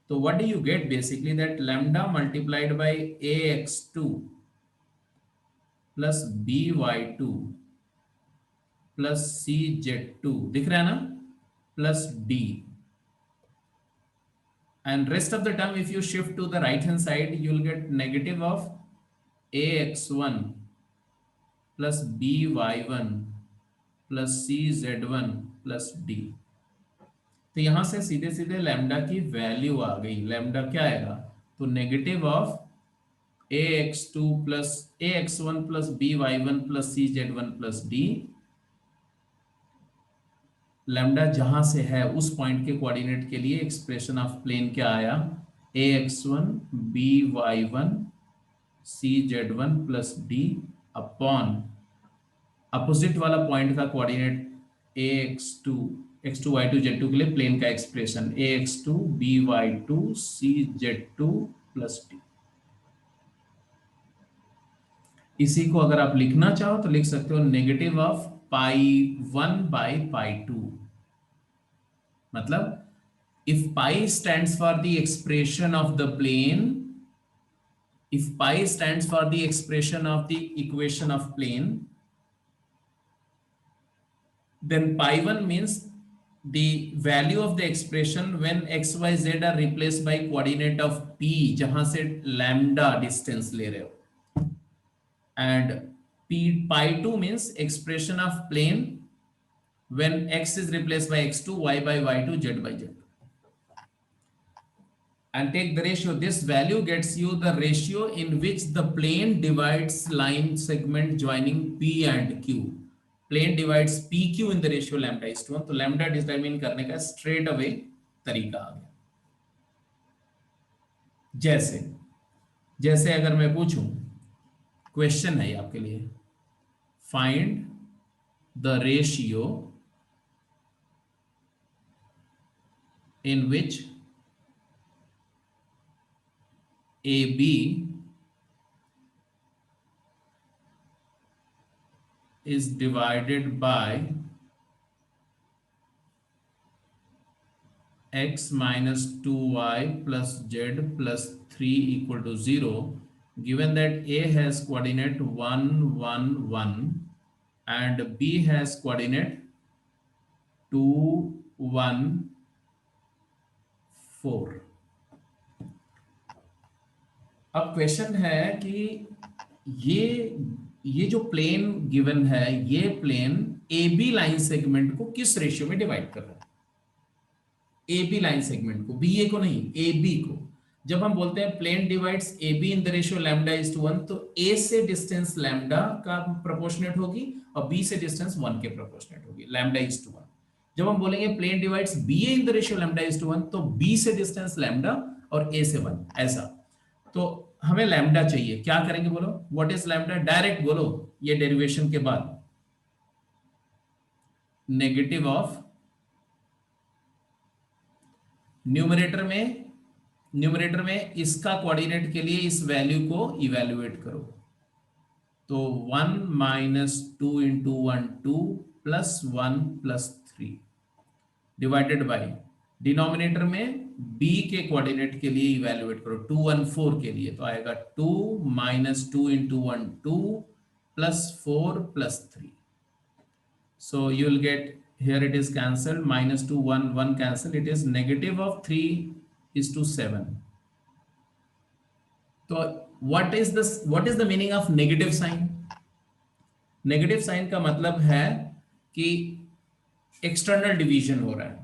So what do you get basically, that lambda multiplied by ax2 plus by2 plus cz2 दिख रहा है ना, plus d, and rest of the term if you shift to the right hand side you will get negative of ax1 plus by1 plus cz1 plus d। तो यहां से सीधे सीधे lambda की वैल्यू आ गई। लैम्डा क्या आएगा, तो negative of ax2 plus ax1 plus by1 plus cz1 plus d। Lambda जहां से है उस पॉइंट के कोऑर्डिनेट के लिए एक्सप्रेशन ऑफ प्लेन क्या आया, ax1 by1 cz1 plus d upon opposite वाला पॉइंट का coordinate ax2 x2 y2 z2 के लिए प्लेन का expression ax2 by2 cz2 plus T. इसी को अगर आप लिखना चाहो तो लिख सकते हो नेगेटिव ऑफ π1 बाई π2। मतलब if pi stands for the expression of the plane, if pi stands for the expression of the equation of plane, then pi1 means the value of the expression when x y z are replaced by coordinate of p, जहां से lambda distance ले रहे हो, and pi2 means expression of plane when x is replaced by x2, y by y2, z by z, and take the ratio. This value gets you the ratio in which the plane divides line segment joining p and q. Plane divides pq in the ratio lambda is to 1. तो lambda determine करने का straight away तरीका आ गया। जैसे जैसे अगर मैं पूछूं, क्वेश्चन है आपके लिए, find the ratio in which AB is divided by x minus 2y plus z plus 3 equal to 0, given that A has coordinate 1, 1, 1 and B has coordinate 2, 1, 4। अब क्वेश्चन है कि ये जो प्लेन गिवन है, ये plane A B line segment को किस ratio में डिवाइड कर रहा है? ए बी लाइन सेगमेंट को, बी ए को नहीं, ए बी को। जब हम बोलते हैं plane divides A B in the ratio lambda is to 1, तो ए से डिस्टेंस लैम्डा का प्रोपोर्शनेट होगी और बी से डिस्टेंस 1 के प्रोपोर्शनेट होगी, लैम्डा इज टू 1। जब हम बोलेंगे plane divides B A in the ratio lambda is to 1, तो बी से डिस्टेंस लैम्डा और ए से 1, ऐसा। तो हमें लैम्डा चाहिए, क्या करेंगे बोलो, व्हाट इज लैम्डा? डायरेक्ट बोलो ये डेरिवेशन के बाद, नेगेटिव ऑफ न्यूमरेटर में इसका कोऑर्डिनेट के लिए इस वैल्यू को इवैल्यूएट करो। तो 1 minus 2 into 1 2 plus 1 plus 3 divided by denominator में b के कोऑर्डिनेट के लिए इवैल्यूएट करो 2 1 4 के लिए, तो आएगा 2 minus 2 into 1 2 plus 4 plus 3। So you will get, here it is cancelled, minus 2 1 1 cancel, it is negative of 3 is to 7। तो what is the meaning of negative sign? Negative sign का मतलब है कि एक्सटर्नल डिवीजन हो रहा है।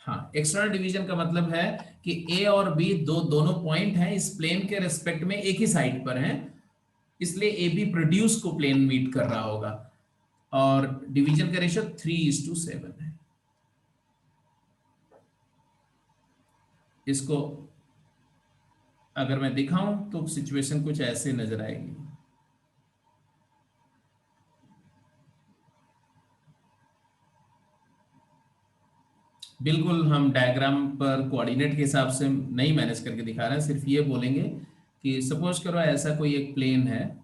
हाँ, external division का मतलब है कि ए और बी दोनों पॉइंट हैं इस प्लेन के रेस्पेक्ट में एक ही साइड पर हैं, इसलिए ए बी प्रोड्यूस को प्लेन मीट कर रहा होगा और डिवीजन का रेशियो 3:7 है। इसको अगर मैं दिखाऊं तो सिचुएशन कुछ ऐसे नजर आएगी। बिल्कुल हम डायग्राम पर कोऑर्डिनेट के हिसाब से नहीं मैनेज करके दिखा रहे हैं, सिर्फ ये बोलेंगे कि सपोज करो ऐसा कोई एक प्लेन है,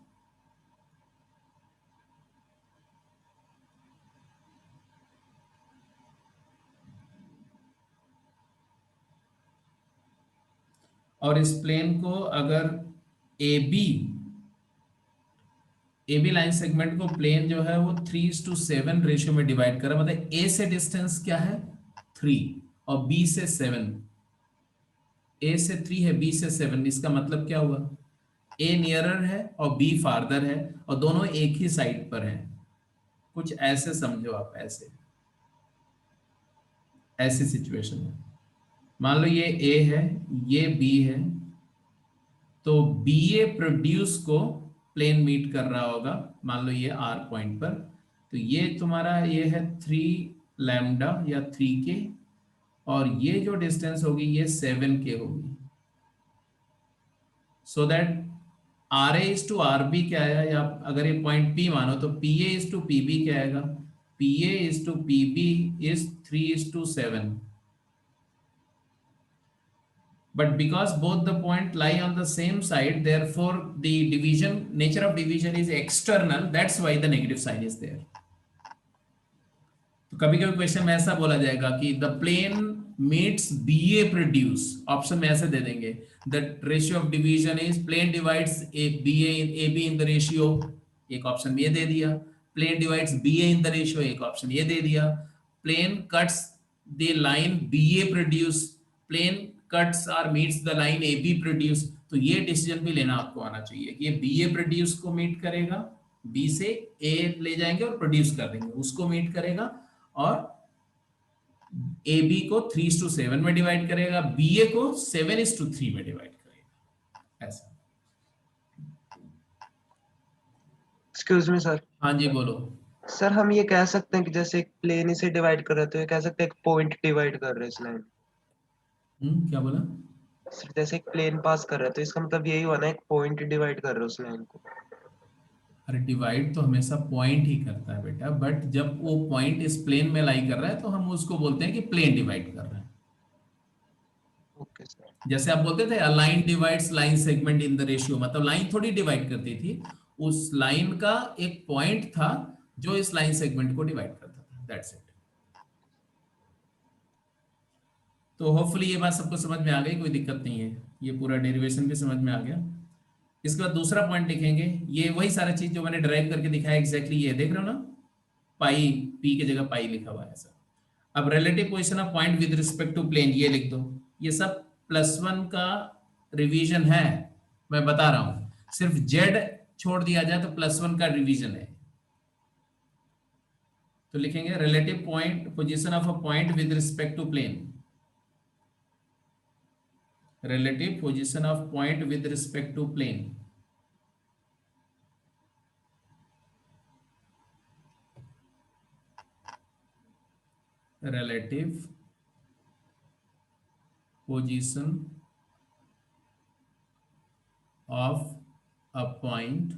और इस प्लेन को अगर ए बी लाइन सेगमेंट को प्लेन जो है वो 3:7 रेशियो में डिवाइड कर रहा है। मतलब ए से डिस्टेंस क्या है 3 और बी से 7, ए से 3 है बी से 7, इसका मतलब क्या हुआ, ए नियरर है और बी फार्दर है और दोनों एक ही साइड पर हैं। कुछ ऐसे समझो आप, ऐसी सिचुएशन में मान लो ये ए है ये बी है, तो बी ए प्रोड्यूस को प्लेन मीट कर रहा होगा मान लो ये आर पॉइंट पर, तो ये तुम्हारा ये है 3 लैम्डा या 3k और ये जो डिस्टेंस होगी ये 7k होगी। So that R A is to R B क्या आया, या अगर ये पॉइंट P मानो तो P A is to P B क्या आएगा, P A is to P B is 3:7. But because both the point lie on the same side, therefore the nature of division is external. That's why the negative sign is there. तो कभी कभी question में ऐसा बोला जाएगा कि the plane meets BA produce, option में ऐसे दे देंगे the ratio of division is plane divides BA in AB in the ratio, एक ऑप्शन ये दे दिया, plane divides BA in the ratio, एक ऑप्शन ये दे दिया, plane cuts the line BA produce, plane cuts or meets the line AB produce. तो ये डिसीजन भी लेना आपको आना चाहिए कि ये BA प्रोड्यूस को मीट करेगा, B से A ले जाएंगे और प्रोड्यूस कर देंगे, उसको मीट करेगा, और AB को 3:7 में डिवाइड करेगा, BA को 7:3 में डिवाइड करेगा, ऐसा। Excuse me sir. हाँ जी बोलो। सर हम ये कह सकते हैं कि जैसे एक प्लेन इसे डिवाइड कर रहे हैं तो ये कह सकते हैं एक पॉइंट डिवाइड कर रहे हैं इस लाइन। क्या बोला? सर जैसे एक प्लेन पास कर रहा है तो इसका मतलब यही हुआ ना, एक पॉइंट डिवाइड कर रहे हैं उस लाइन को। अरे डिवाइड तो हमेशा पॉइंट ही करता है बेटा, बट जब वो पॉइंट इस प्लेन में लाई कर रहा है तो हम उसको बोलते हैं कि प्लेन डिवाइड कर रहा है। Okay sir. जैसे आप बोलते थे line divides line segment in the ratio, मतलब लाइन थोड़ी डिवाइड करती थी, उस लाइन का एक पॉइंट था जो इस लाइन सेगमेंट को डिवाइड करता था, दैट्स इट। तो होपफुली ये बात सबको समझ में आ गई, कोई दिक्कत नहीं है, ये पूरा डेरिवेशन भी समझ में आ गया। इसके बाद दूसरा पॉइंट लिखेंगे, ये वही सारा चीज जो मैंने ड्राइव करके दिखाया एग्जैक्टली ये देख रहे हो ना, पाई, पी की जगह पाई लिखा हुआ है ऐसा। अब relative position of point with respect to plane ये लिख दो, ये सब +1 का रिवीजन है, मैं बता रहा हूं, सिर्फ जेड छोड़ दिया जाए तो +1 का रिवीजन है। तो लिखेंगे relative point position of a point with respect to plane, relative position of point with respect to plane, relative position of a point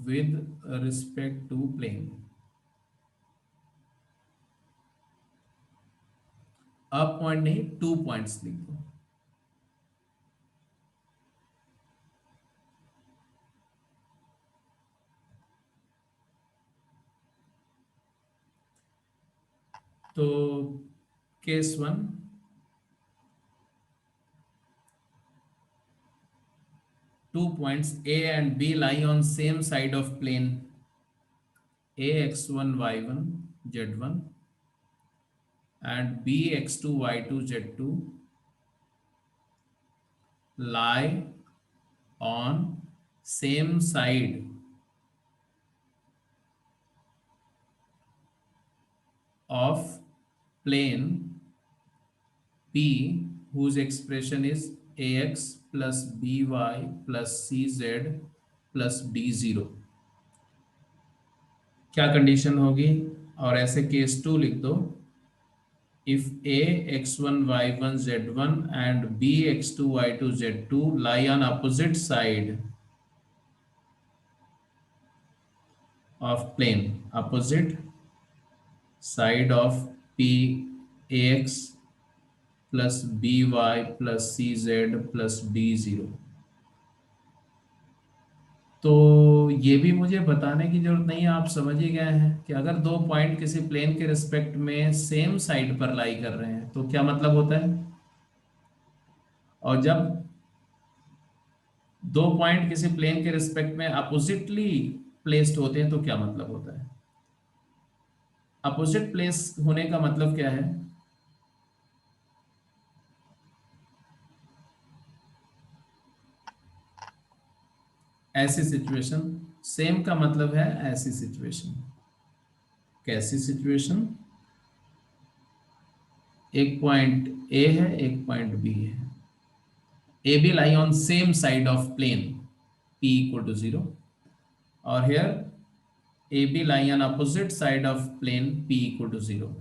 with respect to plane। अब पॉइंट नहीं 2 पॉइंट्स लिख दो। तो case 1, two points A and B lie on same side of plane AX1 Y1 Z1 and BX2 Y2 Z2 lie on same side of plane P whose expression is AX plus BY plus CZ plus D0। क्या condition होगी? और ऐसे case 2 लिख दो, if A x1 y1 z1 and B x2 y2 z2 lie on opposite side of plane, opposite side of P ax plus by plus cz plus d0। तो ये भी मुझे बताने की जरूरत नहीं है, आप समझ ही गए हैं कि अगर दो पॉइंट किसी प्लेन के रिस्पेक्ट में सेम साइड पर लाई कर रहे हैं तो क्या मतलब होता है, और जब दो पॉइंट किसी प्लेन के रिस्पेक्ट में अपोजिटली प्लेस्ड होते हैं तो क्या मतलब होता है। अपोजिट प्लेस होने का मतलब क्या है? ऐसी सिचुएशन, सेम का मतलब है ऐसी सिचुएशन। कैसी सिचुएशन? एक पॉइंट A है, एक पॉइंट B है, A B lie on same side of plane P equal to 0 और here A B lie on opposite side of plane P equal to 0।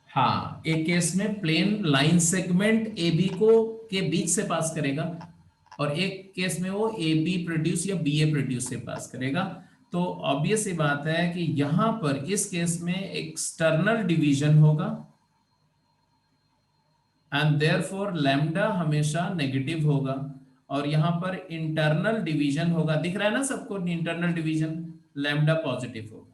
हाँ, एक केस में प्लेन लाइन सेगमेंट AB को के बीच से पास करेगा और एक केस में वो AB प्रोड्यूस या BA प्रोड्यूस से पास करेगा। तो ऑब्वियस सी बात है कि यहां पर इस केस में एक्सटर्नल डिवीजन होगा एंड देयरफॉर लैम्डा हमेशा नेगेटिव होगा, और यहां पर इंटरनल डिवीजन होगा, दिख रहा है ना सबको, इंटरनल डिवीजन लैम्डा पॉजिटिव होगा।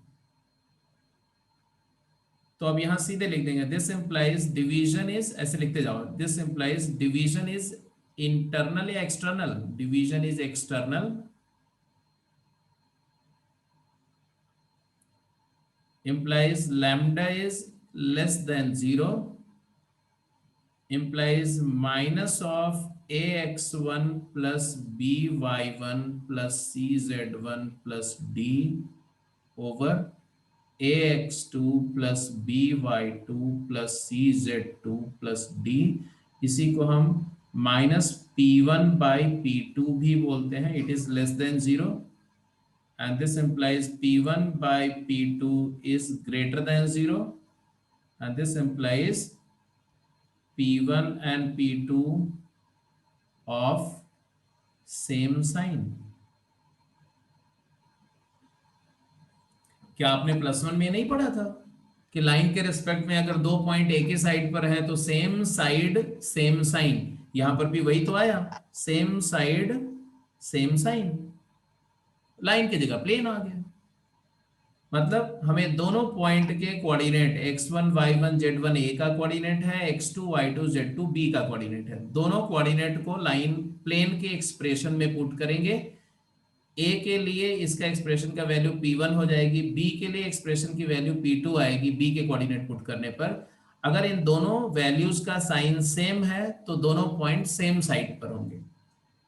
तो अब यहां सीधे लिख देंगे दिस इंप्लाइज डिवीजन इज, ऐसे लिखते जाओ, this implies division is internal या external, division is external, implies lambda is less than 0, implies minus of ax1 plus by1 plus cz1 plus d over ax2 plus by2 plus cz2 plus d, इसी को हम minus p1 by p2 भी बोलते हैं, it is less than 0, and this implies p1 by p2 is greater than 0, and this implies p1 and p2 of same sign। क्या आपने +1 में नहीं पढ़ा था कि लाइन के रिस्पेक्ट में अगर 2 पॉइंट एक ही साइड पर है तो सेम साइड सेम साइन, यहां पर भी वही तो आया, same side same sign, line की जगह प्लेन आ गया, मतलब हमें दोनों पॉइंट के coordinate x1 y1 z1 a का कोऑर्डिनेट है, x2 y2 z2 b का कोऑर्डिनेट है, दोनों कोऑर्डिनेट को लाइन प्लेन के एक्सप्रेशन में पुट करेंगे। a के लिए इसका एक्सप्रेशन का वैल्यू p1 हो जाएगी, b के लिए एक्सप्रेशन की वैल्यू p2 आएगी b के कोऑर्डिनेट पुट करने पर। अगर इन दोनों वैल्यूज का साइन सेम है तो दोनों पॉइंट सेम साइड पर होंगे।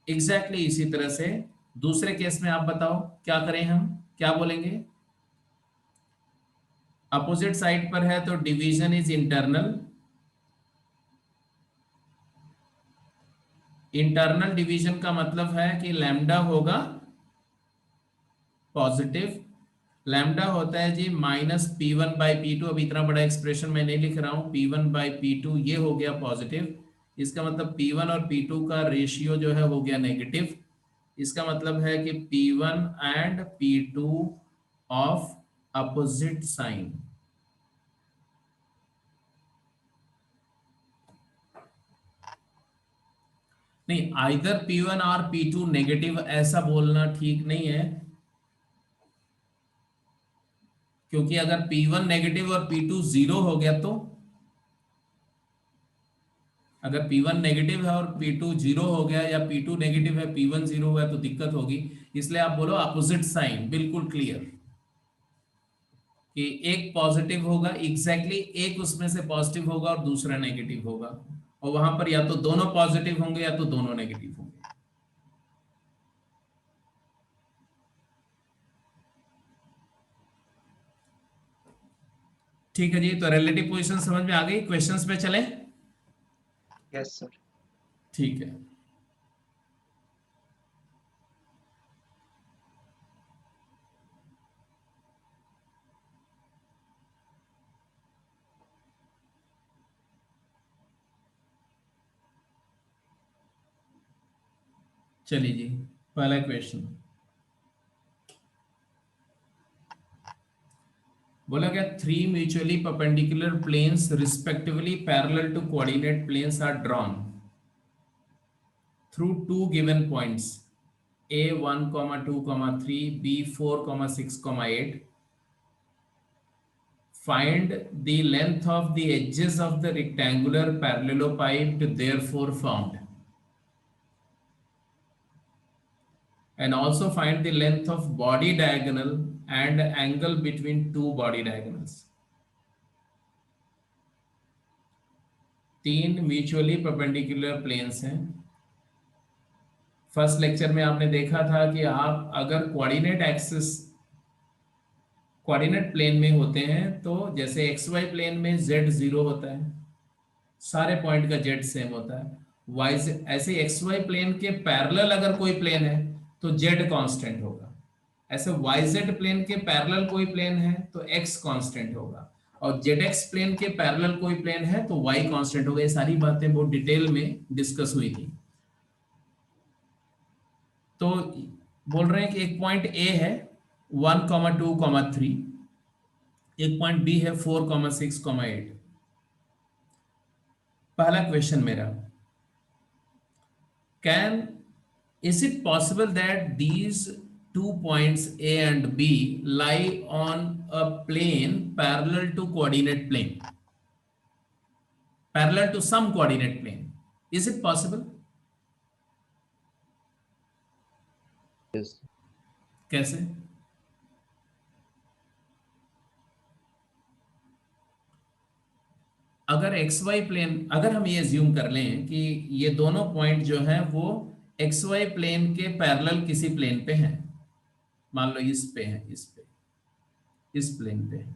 एग्जैक्टली इसी तरह से दूसरे केस में आप बताओ क्या करें, हम क्या बोलेंगे, अपोजिट साइड पर है तो division is internal, internal division का मतलब है कि लैम्डा होगा पॉजिटिव, लैम्डा होता है जी माइनस p1 बाई p2, अब इतना बड़ा एक्सप्रेशन मैं नहीं लिख रहा हूं, p1 बाई p2 ये हो गया पॉजिटिव, इसका मतलब p1 और p2 का रेशियो जो है हो गया नेगेटिव, इसका मतलब है कि p1 and p2 of opposite sign. नहीं, आइदर p1 और p2 नेगेटिव ऐसा बोलना ठीक नहीं है, क्योंकि अगर p1 नेगेटिव और p2 0 हो गया तो, अगर p1 नेगेटिव है और p2 0 हो गया, या p2 नेगेटिव है p1 0 हुआ तो दिक्कत होगी, इसलिए आप बोलो अपोजिट साइन, बिल्कुल क्लियर कि एक पॉजिटिव होगा, एग्जैक्टली एक उसमें से पॉजिटिव होगा और दूसरा नेगेटिव होगा, और वहां पर या तो दोनों पॉजिटिव होंगे या तो दोनों नेगेटिव होंगे। ठीक है जी, तो रिलेटिव पोजीशन समझ में आ गई, क्वेश्चंस पे चलें। Yes sir. ठीक है, चलिए जी, पहला क्वेश्चन बोला गया, 3 mutually perpendicular planes respectively parallel to coordinate planes are drawn through 2 given points a1, 2, 3, b4, 6, 8. Find the length of the edges of the rectangular parallelepiped therefore formed, and also find the length of body diagonal and angle between two body diagonals. 3 mutually perpendicular planes हैं। First lecture में आपने देखा था कि आप अगर coordinate axis coordinate plane में होते हैं तो जैसे xy प्लेन में z 0 होता है, सारे पॉइंट का z सेम होता है, y ऐसे xy प्लेन के पैरेलल अगर कोई प्लेन है तो z कांस्टेंट होगा, ऐसे yz प्लेन के पैरेलल कोई प्लेन है तो x कांस्टेंट होगा, और zx प्लेन के पैरेलल कोई प्लेन है तो y कांस्टेंट होगा। ये सारी बातें बहुत डिटेल में डिस्कस हुई थी। तो बोल रहे हैं कि एक पॉइंट A है 1,2,3, एक पॉइंट बी है 4,6,8। पहला क्वेश्चन मेरा, can is it possible that these 2 points A and B lie on a plane parallel to coordinate plane, parallel to some coordinate plane? Is it possible? yes, कैसे? अगर x Y plane, अगर हम ये assume कर लें कि ये दोनों पॉइंट जो है वो एक्स वाई प्लेन के पैरेलल किसी प्लेन पे हैं, मान लो इस पे है, इस पे, इस प्लेन पे है,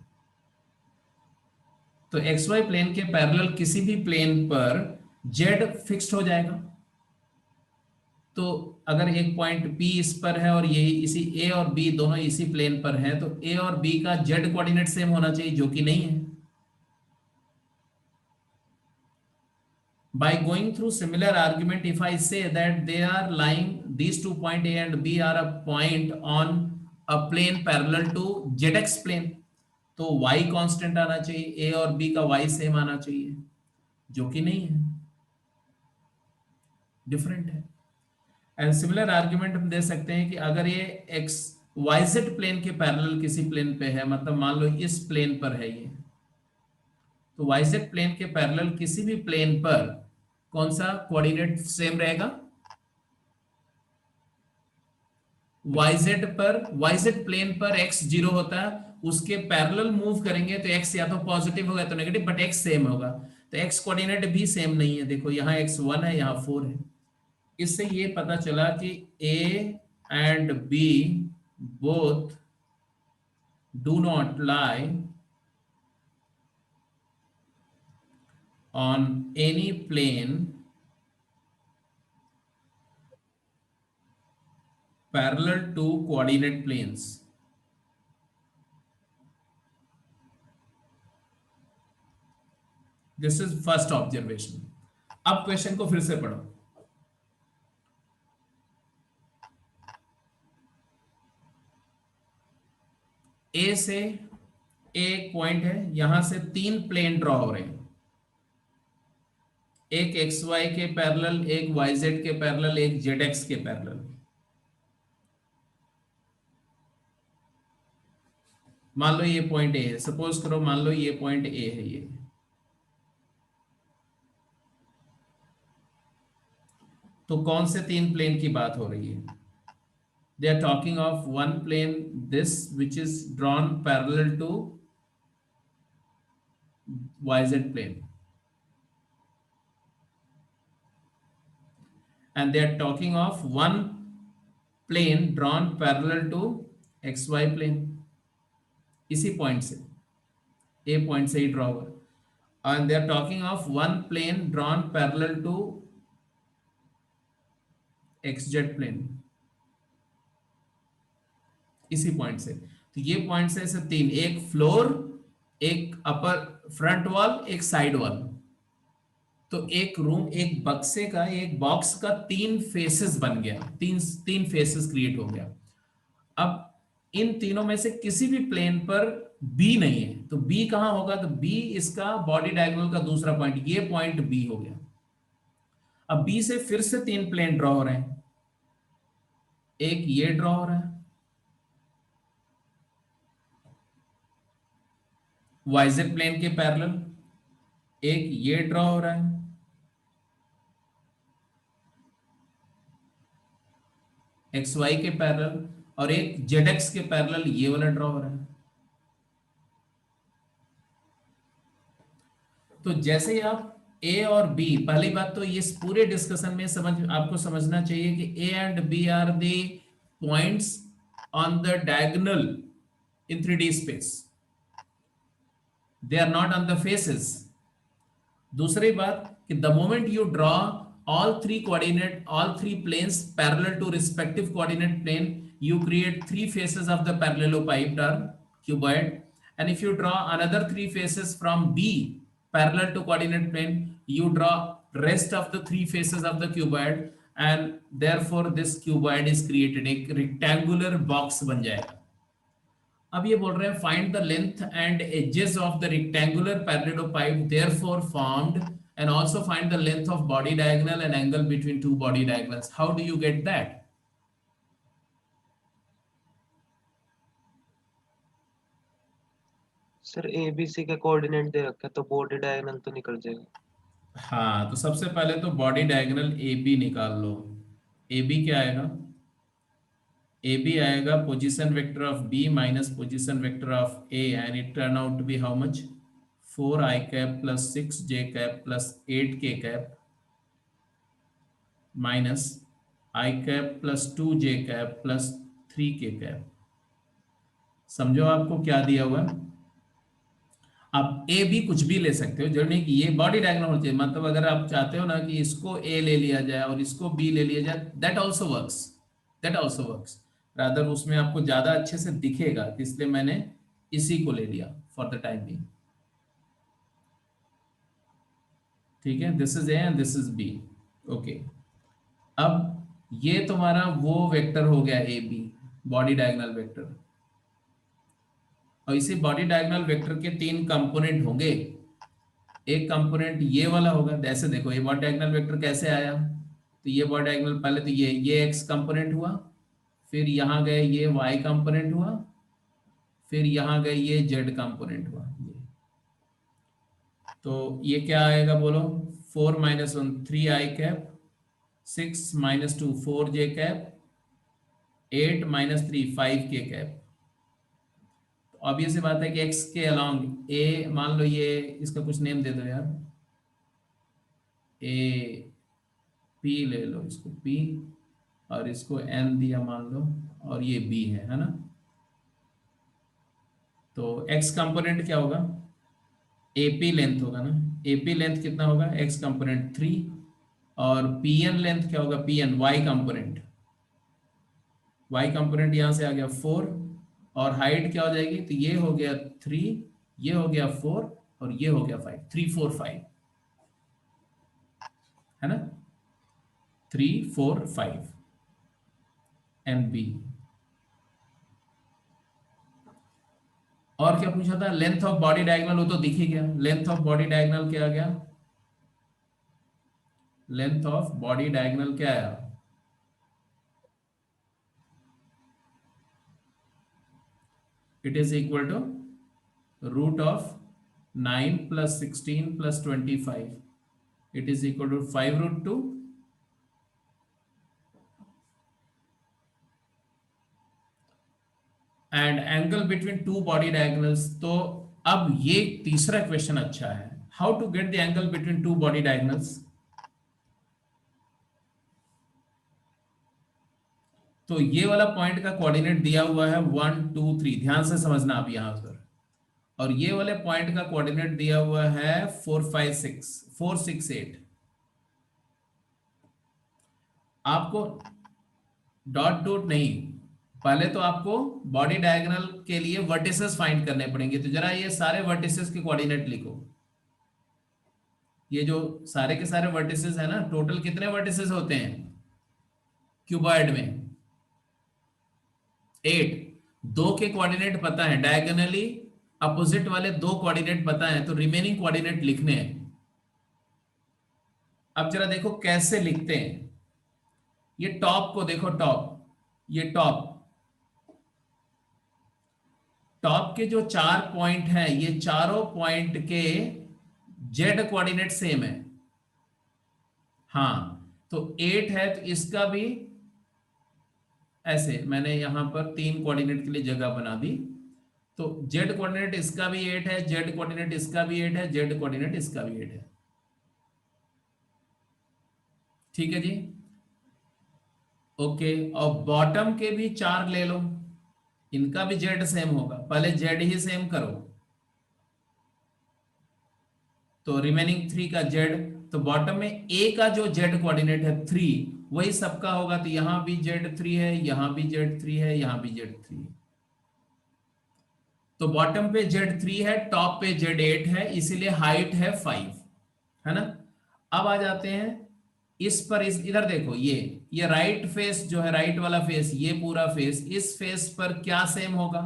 तो एक्स वाई प्लेन के पैरेलल किसी भी प्लेन पर जेड फिक्स्ड हो जाएगा। तो अगर एक पॉइंट P इस पर है और ये इसी A और B दोनों इसी प्लेन पर हैं, तो A और B का जेड कोऑर्डिनेट सेम होना चाहिए, जो कि नहीं है। By going through similar argument, if I say that they are lying, these 2 point A and B are a point on a plane parallel to ZX plane, तो Y constant आना चाहिए, A और B का Y same आना चाहिए, जो कि नहीं है, डिफरेंट है। एंड सिमिलर आर्ग्यूमेंट हम दे सकते हैं कि अगर ये एक्स YZ प्लेन के पैरेलल किसी प्लेन पे है, मतलब मान लो इस प्लेन पर है ये, तो YZ प्लेन के पैरेलल किसी भी प्लेन पर कौन सा कोऑर्डिनेट सेम रहेगा? YZ प्लेन पर x 0 होता है, उसके पैरेलल मूव करेंगे तो x या तो पॉजिटिव होगा तो नेगेटिव, बट x सेम होगा। तो x कोऑर्डिनेट भी सेम नहीं है, देखो यहाँ x 1 है, यहाँ 4 है। इससे ये पता चला कि A and B both do not lie on any plane parallel to coordinate planes. This is first observation. अब क्वेश्चन को फिर से पढ़ो। ए से एक पॉइंट है, यहां से 3 प्लेन ड्रॉ हो रहे हैं, एक एक्स वाई के पैरेलल, एक वाई जेड के पैरेलल, एक जेड एक्स के पैरेलल। मान लो ये पॉइंट ए है, सपोज करो मान लो ये पॉइंट ए है ये, तो कौन से 3 प्लेन की बात हो रही है? They are talking of one plane, this which is drawn parallel to YZ plane, and they are talking of one plane drawn parallel to XY plane, इसी पॉइंट से, A पॉइंट से ही ड्रॉ हुआ, and they are talking of one plane drawn parallel to XZ plane, इसी point से। तो ये point से ऐसे 3, एक फ्लोर, एक अपर फ्रंट वॉल, एक साइड वॉल, तो एक रूम, एक बक्से का, एक बॉक्स का 3 फेसेस बन गया, 3 फेसेस क्रिएट हो गया। अब इन तीनों में से किसी भी प्लेन पर B नहीं है, तो B कहां होगा? तो B इसका बॉडी डायगोनल का दूसरा पॉइंट, ये पॉइंट B हो गया। अब B से फिर से 3 प्लेन ड्रॉ हो रहे हैं, एक ये ड्रॉ हो रहा है YZ प्लेन के पैरेलल, एक ये ड्रॉ हो रहा है, XY के पैरेलल, और एक ZX के पैरेलल ये वाला ड्रॉ हो रहा है। तो जैसे ही आप A और B, पहली बात तो इस पूरे डिस्कशन में आपको समझना चाहिए कि A and B are the points on the diagonal in 3D space, they are not on the faces. दूसरी बात कि the moment you draw all 3 planes parallel to respective coordinate plane, you create 3 faces of the parallelopipe or cuboid, and if you draw another 3 faces from B parallel to coordinate plane, you draw rest of the 3 faces of the cuboid, and therefore this cuboid is created, एक rectangular box बन जाएगा। अब ये बोल रहे हैं find the length and edges of the rectangular parallelopiped therefore formed and also find the length of body diagonal and angle between two body diagonals. How do you get that? Sir ABC के coordinate दे रखे तो body diagonal तो निकल जाएगा। हाँ, तो सबसे पहले तो बॉडी डायगोनल ए बी निकाल लो। ए बी क्या आएगा? ए बी आएगा position vector of B minus position vector of A and it turn out to be how much? 4i cap plus 6j cap plus 8k cap minus i cap plus 2j cap plus 3k cap. समझो आपको क्या दिया हुआ है। आप A B कुछ भी ले सकते हो, जरूरी नहीं कि ये बॉडी डायगोनल होना चाहिए। मतलब अगर आप चाहते हो ना कि इसको ए ले लिया जाए और इसको बी ले लिया जाए, that also works, that also works. Rather उसमें आपको ज्यादा अच्छे से दिखेगा, इसलिए मैंने इसी को ले लिया फॉर द टाइम बिंग। ठीक है, this is A and this is B. Okay, अब ये तुम्हारा वो वेक्टर हो गया A B, body diagonal vector. और इसी बॉडी डायगोनल वेक्टर के 3 कंपोनेंट होंगे। एक कंपोनेंट ये वाला होगा, जैसे देखो ये बॉडी डायगोनल वेक्टर कैसे आया, तो ये बॉडी डायगोनल पहले तो ये एक्स कंपोनेंट हुआ, फिर यहाँ गए ये वाई कंपोनेंट हुआ, फिर यहाँ गए ये जेड कंपोनेंट हुआ। ये तो ये क्या आएगा बोलो? 4 - 1 3i cap, 6 - 2 4j cap, 8 - 3 5k cap. Obvious बात है कि x के अलोंग ए, मान लो ये इसका कुछ नेम दे दो यार, ए पी ले लो, इसको p और इसको n दिया मान लो, और ये b है ना। तो x कंपोनेंट क्या होगा? AP लेंथ होगा ना। AP लेंथ कितना होगा? x कंपोनेंट 3, और PN लेंथ क्या होगा? PN y component, y component यहां से आ गया 4, और हाइट क्या हो जाएगी? तो ये हो गया 3, ये हो गया 4, और ये हो गया 5, 3 4 5 है ना, 3 4 5 MB। और क्या पूछा था? लेंथ ऑफ बॉडी डायगोनल, वो तो दिख ही गया। लेंथ ऑफ बॉडी डायगोनल क्या आ गया? लेंथ ऑफ बॉडी डायगोनल क्या आया? It is equal to root of 9 plus 16 plus 25. It is equal to 5√2 and angle between two body diagonals। तो अब ये तीसरा क्वेश्चन अच्छा है, how to get the angle between two body diagonals। तो ये वाला पॉइंट का कोऑर्डिनेट दिया हुआ है 1 2 3, ध्यान से समझना आप यहां पर। और ये वाले पॉइंट का कोऑर्डिनेट दिया हुआ है 4 5 6 4 6 8। आपको डॉट डॉट नहीं, पहले तो आपको बॉडी डायगोनल के लिए वर्टिसेस फाइंड करने पड़ेंगे। तो जरा ये सारे वर्टिसेस के कोऑर्डिनेट लिखो। ये जो सारे के सारे वर्टिसेस है ना, टोटल कितने वर्टिसेस होते हैं क्यूबॉइड में? 8। 2 के कोऑर्डिनेट पता है, डायगोनली अपोजिट वाले 2 कोऑर्डिनेट पता है, तो रिमेनिंग कोऑर्डिनेट लिखने हैं। अब जरा देखो कैसे लिखते हैं। ये टॉप को देखो, टॉप, ये टॉप के जो 4 पॉइंट हैं, ये चारों पॉइंट के जेड कोऑर्डिनेट सेम है। हाँ, तो 8 है तो इसका भी ऐसे, मैंने यहां पर 3 कोऑर्डिनेट के लिए जगह बना दी। तो जेड कोऑर्डिनेट इसका भी 8 है, जेड कोऑर्डिनेट इसका भी 8 है, जेड कोऑर्डिनेट इसका भी 8 है। ठीक है जी, ओके। और बॉटम के भी 4 ले लो, इनका भी जेड सेम होगा। पहले जेड ही सेम करो, तो रिमेनिंग 3 का जेड। तो बॉटम में ए का जो जेड कोऑर्डिनेट है 3, वही सबका होगा। तो यहां भी जेड 3 है, यहां भी जेड 3 है, यहां भी जेड 3 है। तो बॉटम पे जेड 3 है, टॉप पे जेड 8 है, इसीलिए हाइट है 5, है ना। अब आ जाते हैं इस पर, इस इधर देखो, ये राइट फेस जो है, राइट वाला फेस, ये पूरा फेस, इस फेस पर क्या सेम होगा?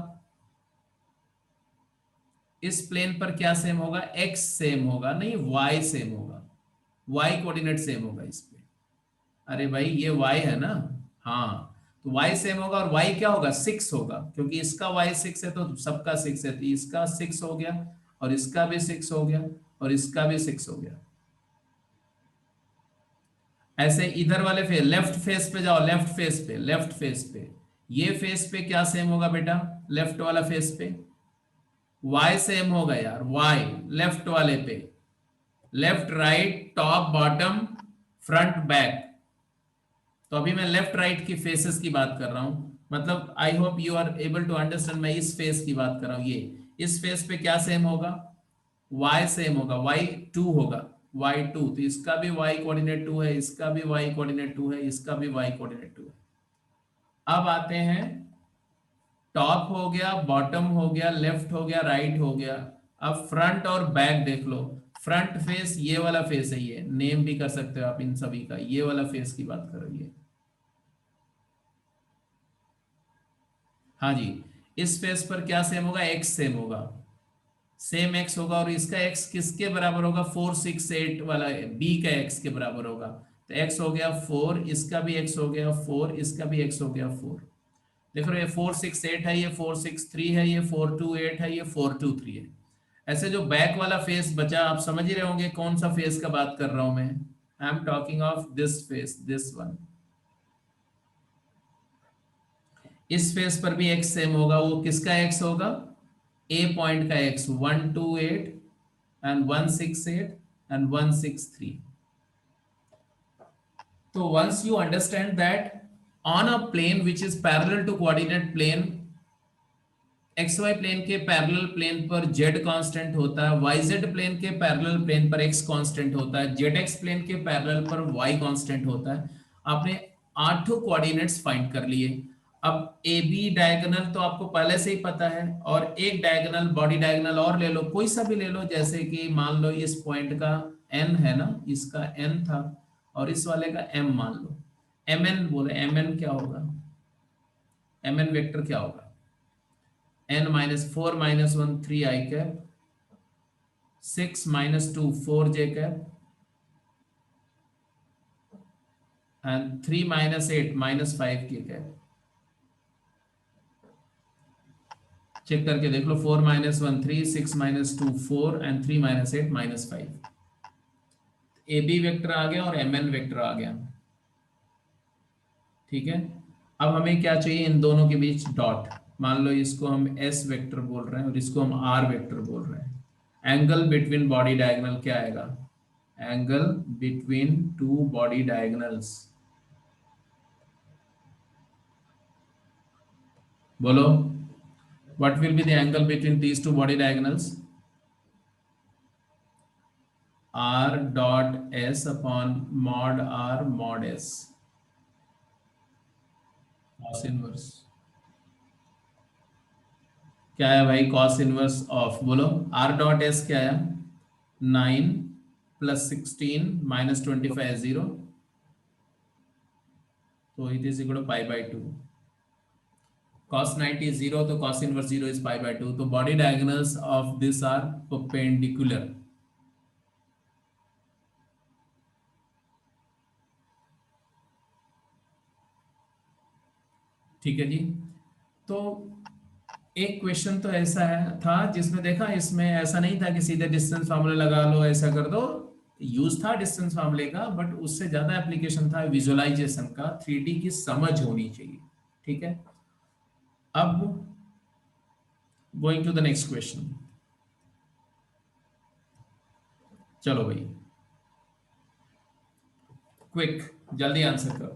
इस प्लेन पर क्या सेम होगा, x सेम होगा, नहीं y सेम होगा, y कोऑर्डिनेट सेम होगा इस पे। अरे भाई ये y है ना, हाँ, तो y सेम होगा और y क्या होगा, 6 होगा, क्योंकि इसका y 6 है तो सबका 6 है, तो इसका 6 हो गया और इसका भी 6 हो गया और इसका भी 6 हो गया। ऐसे इधर वाले फेस, लेफ्ट फेस पे जाओ, लेफ्ट फेस पे, लेफ्ट फेस पे, ये फेस पे क्या सेम होगा बेटा, लेफ्ट वाला फेस पे y सेम होगा यार, y लेफ्ट वाले पे, left right top bottom front back. तो अभी मैं लेफ्ट राइट की फेसेस की बात कर रहा हूं, मतलब I hope you are able to understand, मैं इस फेस की बात कर रहा हूं, ये इस फेस पे क्या सेम होगा, y सेम होगा, y2 होगा, y2, तो इसका भी y कोऑर्डिनेट 2 है, इसका भी y कोऑर्डिनेट 2 है, इसका भी y कोऑर्डिनेट 2 है। अब आते हैं, टॉप हो गया, बॉटम हो गया, लेफ्ट हो गया, राइट हो गया, अब फ्रंट और बैक देख लो। फ्रंट फेस ये वाला फेस है, ये नेम भी कर सकते हो आप इन सभी का, ये वाला फेस की बात करो ये, हाँ जी, इस फेस पर क्या सेम होगा, x सेम होगा, सेम x होगा, और इसका x किसके बराबर होगा, 4 6 8 वाला b का x के बराबर होगा, तो x हो गया 4, इसका भी x हो गया 4, इसका भी x हो गया 4। देख रहे हो, ये 4 6 8 है, ये 4 6 3 है, ये 4 2 8 है, ये 4 2 3 है। ऐसे जो बैक वाला फेस बचा, आप समझ ही रहे होंगे कौन सा फेस का बात कर रहा हूं मैं, I am talking of this face, this one. इस फेस पर भी x सेम होगा, वो किसका x होगा, a पॉइंट का x, 1 2 8 and 1 6 8 and 1 6 3। So once you understand that on a plane which is parallel to coordinate plane, xy plane के parallel plane पर z कांस्टेंट होता है, yz प्लेन के पैरेलल प्लेन पर x कांस्टेंट होता है, zx plane के parallel पर y कांस्टेंट होता है। आपने 8 कोऑर्डिनेट्स फाइंड कर लिए। अब ए बी डायगोनल तो आपको पहले से ही पता है, और एक डायगोनल, बॉडी डायगोनल और ले लो, कोई सा भी ले लो, जैसे कि मान लो इस पॉइंट का n है ना, इसका n था और इस वाले का m मान लो, mn बोले, mn क्या होगा, mn वेक्टर क्या होगा, n minus 4 minus 1 3 I cap, 6 minus 2 4 j cap, and 3 minus 8 minus 5 k cap। Check करके देख लो, 4 minus 1 3, 6 minus 2 4 and 3 minus 8 minus 5। A B vector आ गया और एम एन वेक्टर आ गया, ठीक है। अब हमें क्या चाहिए, इन दोनों के बीच डॉट, मान लो इसको हम एस वेक्टर बोल रहे हैं और इसको हम आर वेक्टर बोल रहे हैं। एंगल बिटवीन बॉडी डायगोनल क्या आएगा, angle between two body diagonals, बोलो, what will be the angle between these two body diagonals, r dot s upon mod r mod s, cos inverse क्या है भाई, cos inverse of, बोलो r dot s क्या है, 9 plus 16 minus 25 है 0, तो it is equal to pi by 2। cos 90 is 0, तो cos inverse 0 is pi by 2, तो body diagonals of this are perpendicular। ठीक है जी। तो एक क्वेश्चन तो ऐसा है था जिसमें देखा, इसमें ऐसा नहीं था कि सीधे डिस्टेंस फार्मूला लगा लो ऐसा कर दो, यूज था डिस्टेंस फार्मूले का, बट उससे ज्यादा एप्लीकेशन था विजुअलाइजेशन का, 3D की समझ होनी चाहिए, ठीक है। अब going to the next question, चलो भाई क्विक, जल्दी आंसर करो।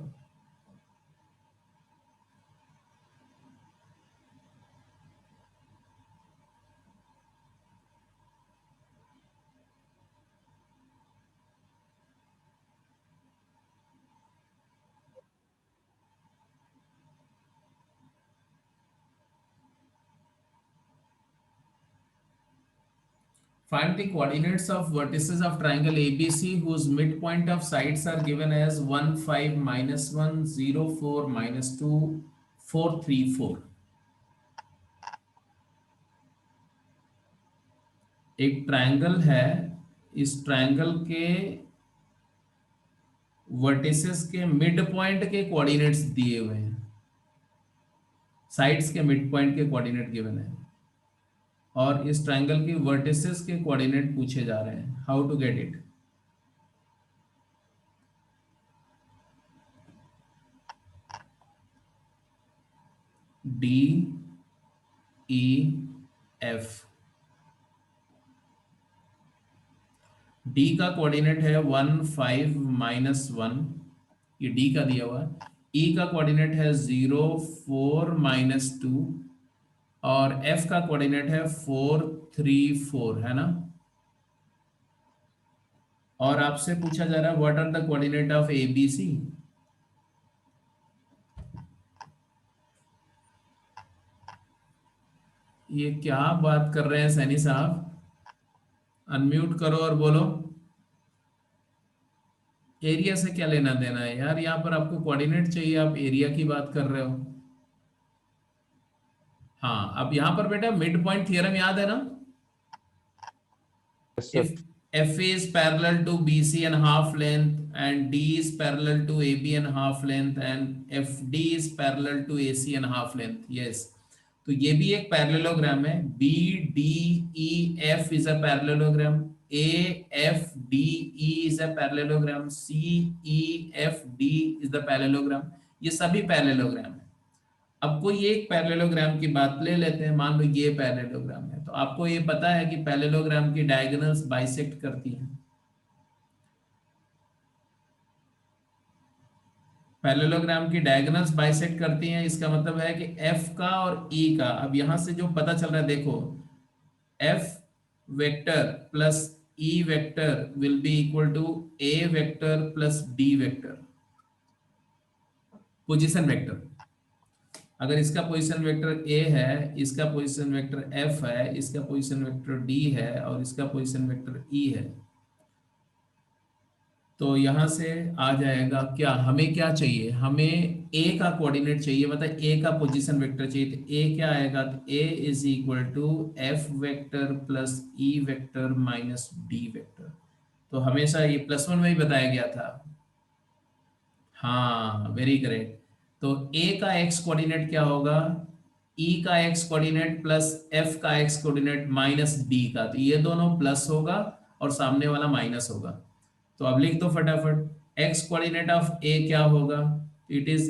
Find the coordinates of vertices of triangle ABC whose midpoint of sides are given as 1 5 minus 1 0 4 minus 2 4 3 4। एक ट्रायंगल है, इस ट्रायंगल के वर्टिसेस के मिड पॉइंट के कोऑर्डिनेट्स दिए हुए हैं, साइड्स के मिड पॉइंट के कोऑर्डिनेट गिवन है, और इस ट्रायंगल के वर्टिसेस के कोऑर्डिनेट पूछे जा रहे हैं। How to get it? D E F. D का कोऑर्डिनेट है 1 5 -1, ये डी का दिया हुआ है। ई का कोऑर्डिनेट है 0 4 -2, और एफ का कोऑर्डिनेट है 4 3 4, है ना। और आपसे पूछा जा रहा है what are the coordinate of A B C. ये क्या बात कर रहे हैं सैनी साहब? अनम्यूट करो और बोलो। एरिया से क्या लेना देना है यार, यहाँ पर आपको कोऑर्डिनेट चाहिए, आप एरिया की बात कर रहे हो। हाँ, अब यहाँ पर बेटा मिड पॉइंट थियरम याद है ना? Yes, sir. If FA is parallel to BC and half length, and D is parallel to AB and half length, and FD is parallel to AC and half length, yes, तो ये भी एक parallelogram है। BDEF is a parallelogram, AFDE is a parallelogram, CEFD is the parallelogram, ये सभी parallelogram है। अब कोई एक पैरेललोग्राम की बात ले लेते हैं, मान लो ये पैरेललोग्राम है, तो आपको ये पता है कि पैरेललोग्राम की डायगोनल्स बाइसेक्ट करती हैं। पैरेललोग्राम की डायगोनल्स बाइसेक्ट करती हैं, इसका मतलब है कि F का और E का, अब यहां से जो पता चल रहा है देखो, F vector plus E vector will be equal to A vector plus D vector, position vector. अगर इसका पोजीशन वेक्टर A है, इसका पोजीशन वेक्टर F है, इसका पोजीशन वेक्टर D है, और इसका पोजीशन वेक्टर E है, तो यहां से आ जाएगा क्या, हमें क्या चाहिए, हमें A का कोऑर्डिनेट चाहिए, मतलब A का पोजीशन वेक्टर चाहिए। तो A क्या आएगा, तो A is equal to F vector plus E vector minus D vector. तो हमेशा ये +1 में ही बताया गया था। हाँ, वेरी करेक्ट। तो A का x कोऑर्डिनेट क्या होगा, E का x कोऑर्डिनेट प्लस F का x कोऑर्डिनेट माइनस D का, तो ये दोनों प्लस होगा और सामने वाला माइनस होगा। तो अब लिख दो फटाफट, x कोऑर्डिनेट ऑफ A क्या होगा, it is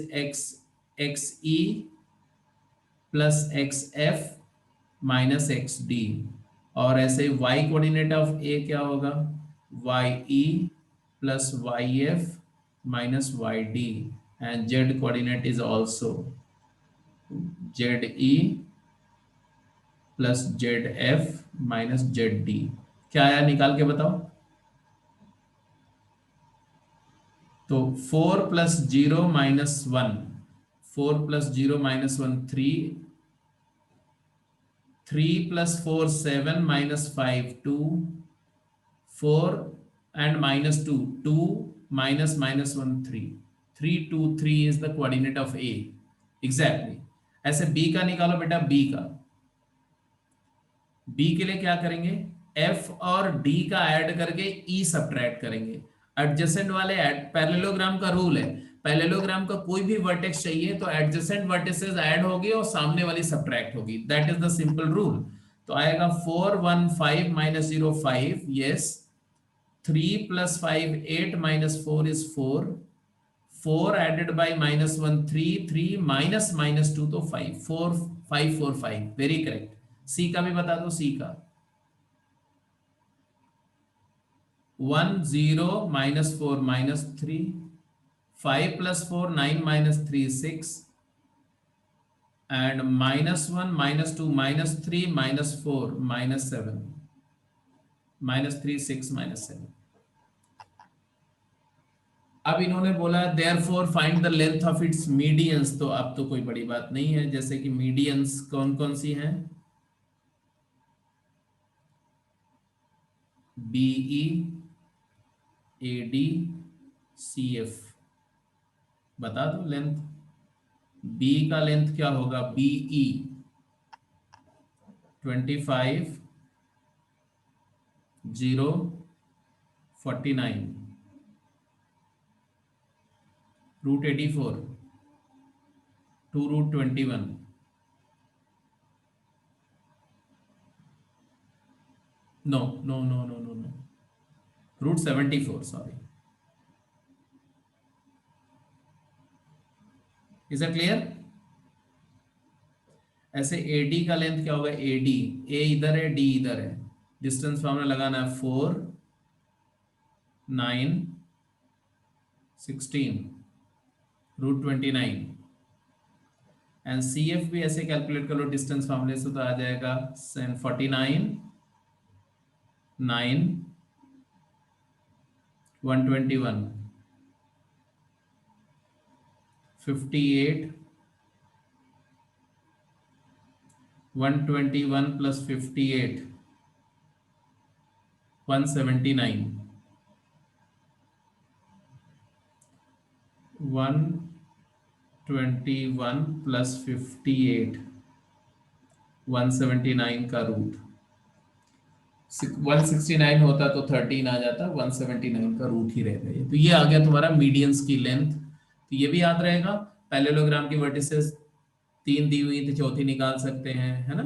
XE plus XF minus XD, और ऐसे y कोऑर्डिनेट ऑफ A क्या होगा, YE plus YF minus YD, and Z coordinate is also ZE plus ZF minus ZD। क्या आया, निकाल के बताओ। तो 4 + 0 - 1, 4 + 0 - 1 3, 3 + 4 7 - 5 2, 4 and -2 2 minus -1 3, 3 2 3 is the coordinate of A, exactly। ऐसे B का निकालो बेटा, B के लिए क्या करेंगे, F और D का ऐड करके E सब्ट्रैक्ट करेंगे। एडजेसेंट वाले पैरेललोग्राम का रूल है, पैरेललोग्राम का कोई भी वर्टेक्स चाहिए तो एडजेसेंट वर्टिसेस ऐड होगी और सामने वाली सब्ट्रैक्ट होगी, that is the simple rule. तो आएगा 4 1 5 -0 5, yes. 3 + 5 8 - 4 is 4, 4 added by -1 3, 3 minus -2 तो 5, 4 5 4 5, वेरी करेक्ट। सी का भी बता दो, सी का 1 0 -4 -3, 5 + 4 9 - 3 6, and -1 -2 -3 -4 -7, -3 6 -7। अब इन्होंने बोला therefore find the length of its medians, तो अब तो कोई बड़ी बात नहीं है, जैसे कि मीडियंस कौन कौन सी हैं, BE AD CF, बता दो लेंथ। B का लेंथ क्या होगा, BE 25 049 root 84 2 root 21 no no no no no no root 74 sorry is it clear ऐसे AD का लेंथ क्या होगा AD A इधर है D इधर है डिस्टेंस फॉर्मूला लगाना है 4 9 16 रूट 29 एंड CF भी ऐसे कैलकुलेट कर लो डिस्टेंस फॉर्मूले से तो आ जाएगा 49 9 121 58 121 plus 58 179 121 plus 58 179 का रूट 169 होता तो 13 आ जाता 179 का रूट ही रहता है तो ये आ गया तुम्हारा मीडियंस की लेंथ तो ये भी याद रहेगा पैरेललोग्राम की वर्टिसेस 3 दी हुई थी चौथी निकाल सकते हैं है ना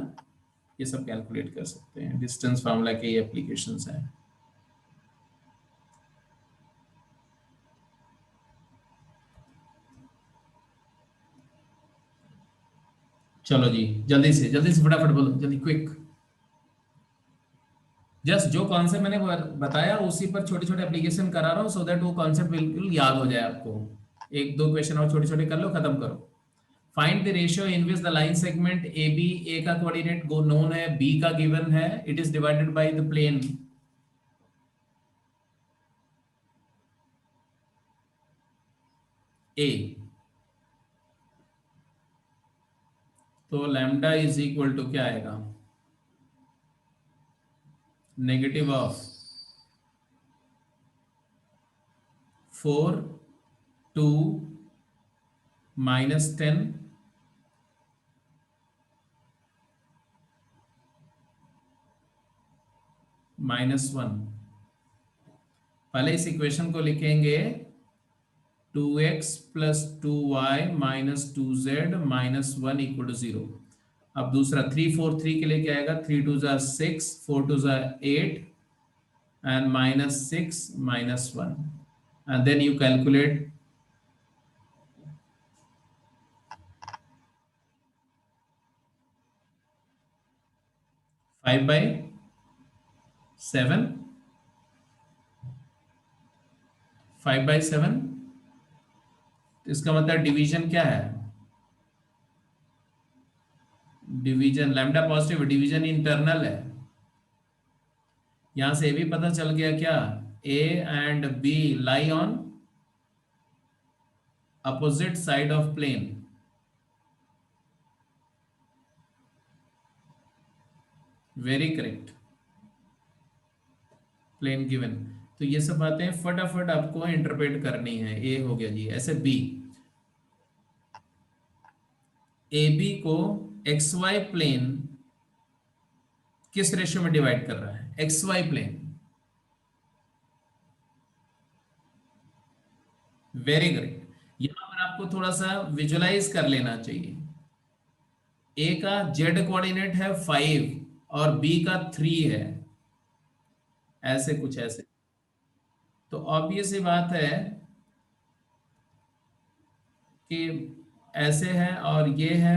ये सब कैलकुलेट कर सकते हैं डिस्टेंस फार्मूला के ये एप्लीकेशंस हैं चलो जी जल्दी से फटाफट बोलो जल्दी क्विक जस्ट जो कॉन्सेप्ट मैंने बताया उसी पर छोटे छोटे एप्लीकेशन करा रहा हूँ सो दैट वो कॉन्सेप्ट बिल्कुल याद हो जाए आपको एक दो क्वेश्चन और छोटे छोटे कर लो खत्म करो find the ratio in which the line segment A B A का कोऑर्डिनेट गो नोन है बी का गिवन है it is divided by the plane A तो लैम्डा इज इक्वल टू क्या आएगा नेगेटिव ऑफ 4 2 -10 -1 पहले इस इक्वेशन को लिखेंगे 2x plus 2y minus 2z minus 1 equal to 0 अब दूसरा 3 4 3 के लिए क्या आएगा 3 2 जा 6 4 2 जा 8 and minus 6 minus 1 and then you calculate 5 by 7 5 by 7 इसका मतलब डिवीजन क्या है division lambda positive division internal है यहां से भी पता चल गया क्या A and B lie on opposite side of plane very correct plane given तो ये सब बातें फटाफट आपको इंटरप्रेट करनी है ए हो गया जी ऐसे बी ए बी को एक्स वाई प्लेन किस रेशियो में डिवाइड कर रहा है X Y plane very correct यहां पर आपको थोड़ा सा विजुलाइज कर लेना चाहिए ए का जेड कोऑर्डिनेट है 5 और बी का 3 है ऐसे कुछ ऐसे तो ऑब्वियस ही बात है कि ऐसे है और ये है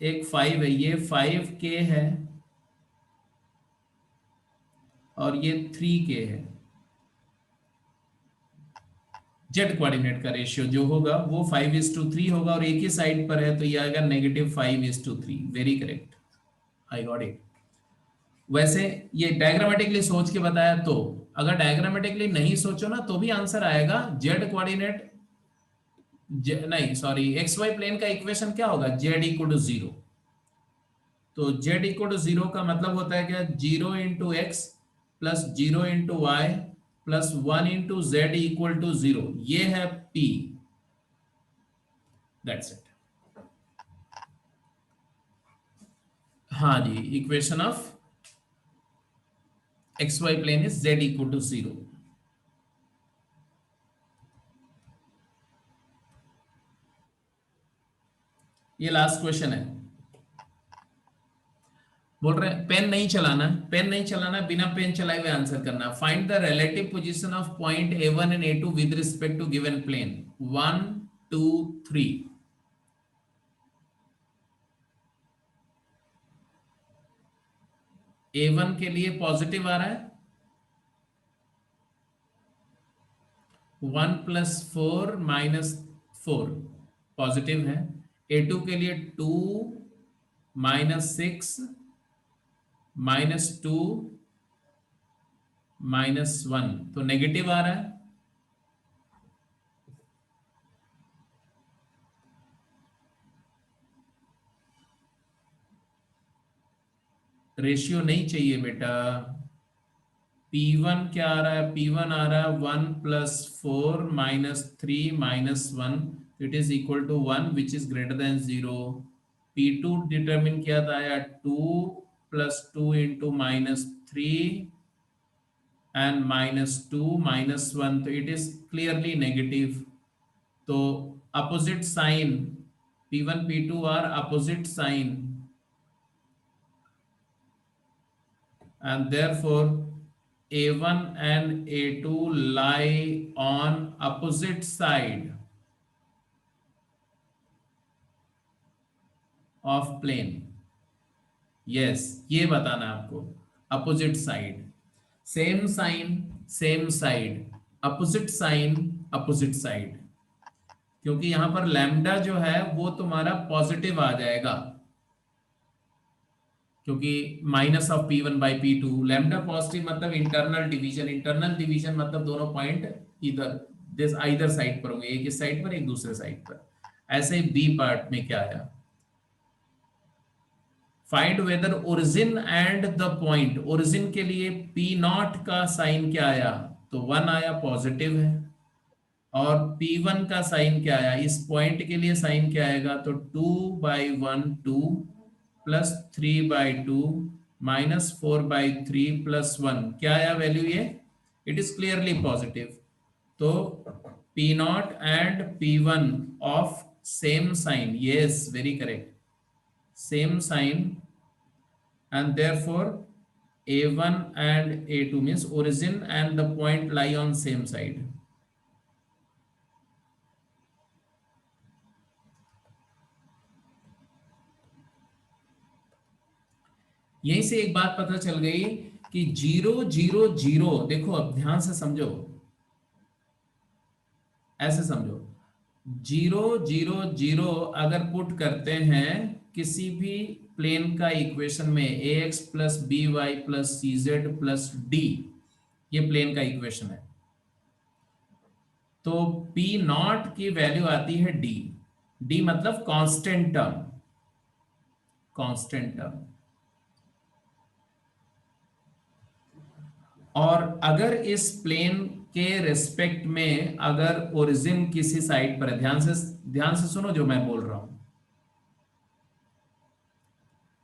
एक 5 है ये 5k है और ये 3k है जेड कोऑर्डिनेट का रेशियो जो होगा वो 5:3 होगा और एक ही साइड पर है तो ये आएगा -5:3 very correct I got it वैसे ये डायग्रामेटिकली सोच के बताया तो अगर डायग्रामेटिकली नहीं सोचो ना तो भी आंसर आएगा जेड कोऑर्डिनेट नहीं सॉरी एक्स वाई प्लेन का इक्वेशन क्या होगा जेड इक्वल टू 0 तो जेड इक्वल टू 0 का मतलब होता है क्या 0 into x plus 0 into y plus 1 into z equal to 0 ये है P दैट्स इट हाँ जी equation of xy plane is z equal to 0. ये लास्ट क्वेश्चन है। बोल रहे हैं पेन नहीं चलाना, पेन नहीं चलाना, बिना पेन चलाए हुए आंसर करना। Find the relative position of point A1 and A2 with respect to given plane. 1 2 3। A1 के लिए पॉजिटिव आ रहा है 1 + 4 - 4 पॉजिटिव है। A2 के लिए 2 - 6 -2 -1 तो नेगेटिव आ रहा है। रेशियो नहीं चाहिए बेटा। P1 क्या आ रहा है? P1 आ रहा है 1 + 4 - 3 - 1, it is equal to 1 which is greater than 0। P2 determine किया था 2 + 2 × -3 and -2 -1, तो इट इज क्लियरली नेगेटिव। तो opposite sign P1 P2 are opposite sign and therefore A1 and A2 lie on opposite side of plane. Yes, ये बताना आपको। Opposite side, same sign same side, opposite sign opposite side, क्योंकि यहां पर lambda जो है वो तुम्हारा पॉजिटिव आ जाएगा, क्योंकि -P1/P2। लैम्डा पॉजिटिव मतलब इंटरनल डिवीजन, इंटरनल डिवीजन मतलब दोनों पॉइंट इधर साइड पर होंगे, एक इस साइड पर एक दूसरे साइड पर। ऐसे ही बी पार्ट में क्या आया? Find weather origin and the point. Origin के लिए P0 का साइन क्या आया? तो 1 आया, पॉजिटिव है। और P1 का साइन क्या आया? इस पॉइंट के लिए साइन क्या आएगा? तो 2/1 2 + 3/2 -4/3 + 1 क्या आया वैल्यू? ये इट इज क्लियरली पॉजिटिव। तो P0 and P1 of same sign, yes very correct, same sign, and therefore A1 and A2 means origin and the point lie on same side. यहीं से एक बात पता चल गई कि 0 0 0, देखो अब ध्यान से समझो, ऐसे समझो, 0 0 0 अगर पुट करते हैं किसी भी प्लेन का इक्वेशन में, ax + by + cz + d, ये प्लेन का इक्वेशन है, तो P0 की वैल्यू आती है d। d मतलब कांस्टेंट टर्म, कांस्टेंट टर्म। और अगर इस प्लेन के रेस्पेक्ट में अगर ओरिजिन किसी साइड पर है, ध्यान से सुनो जो मैं बोल रहा हूं,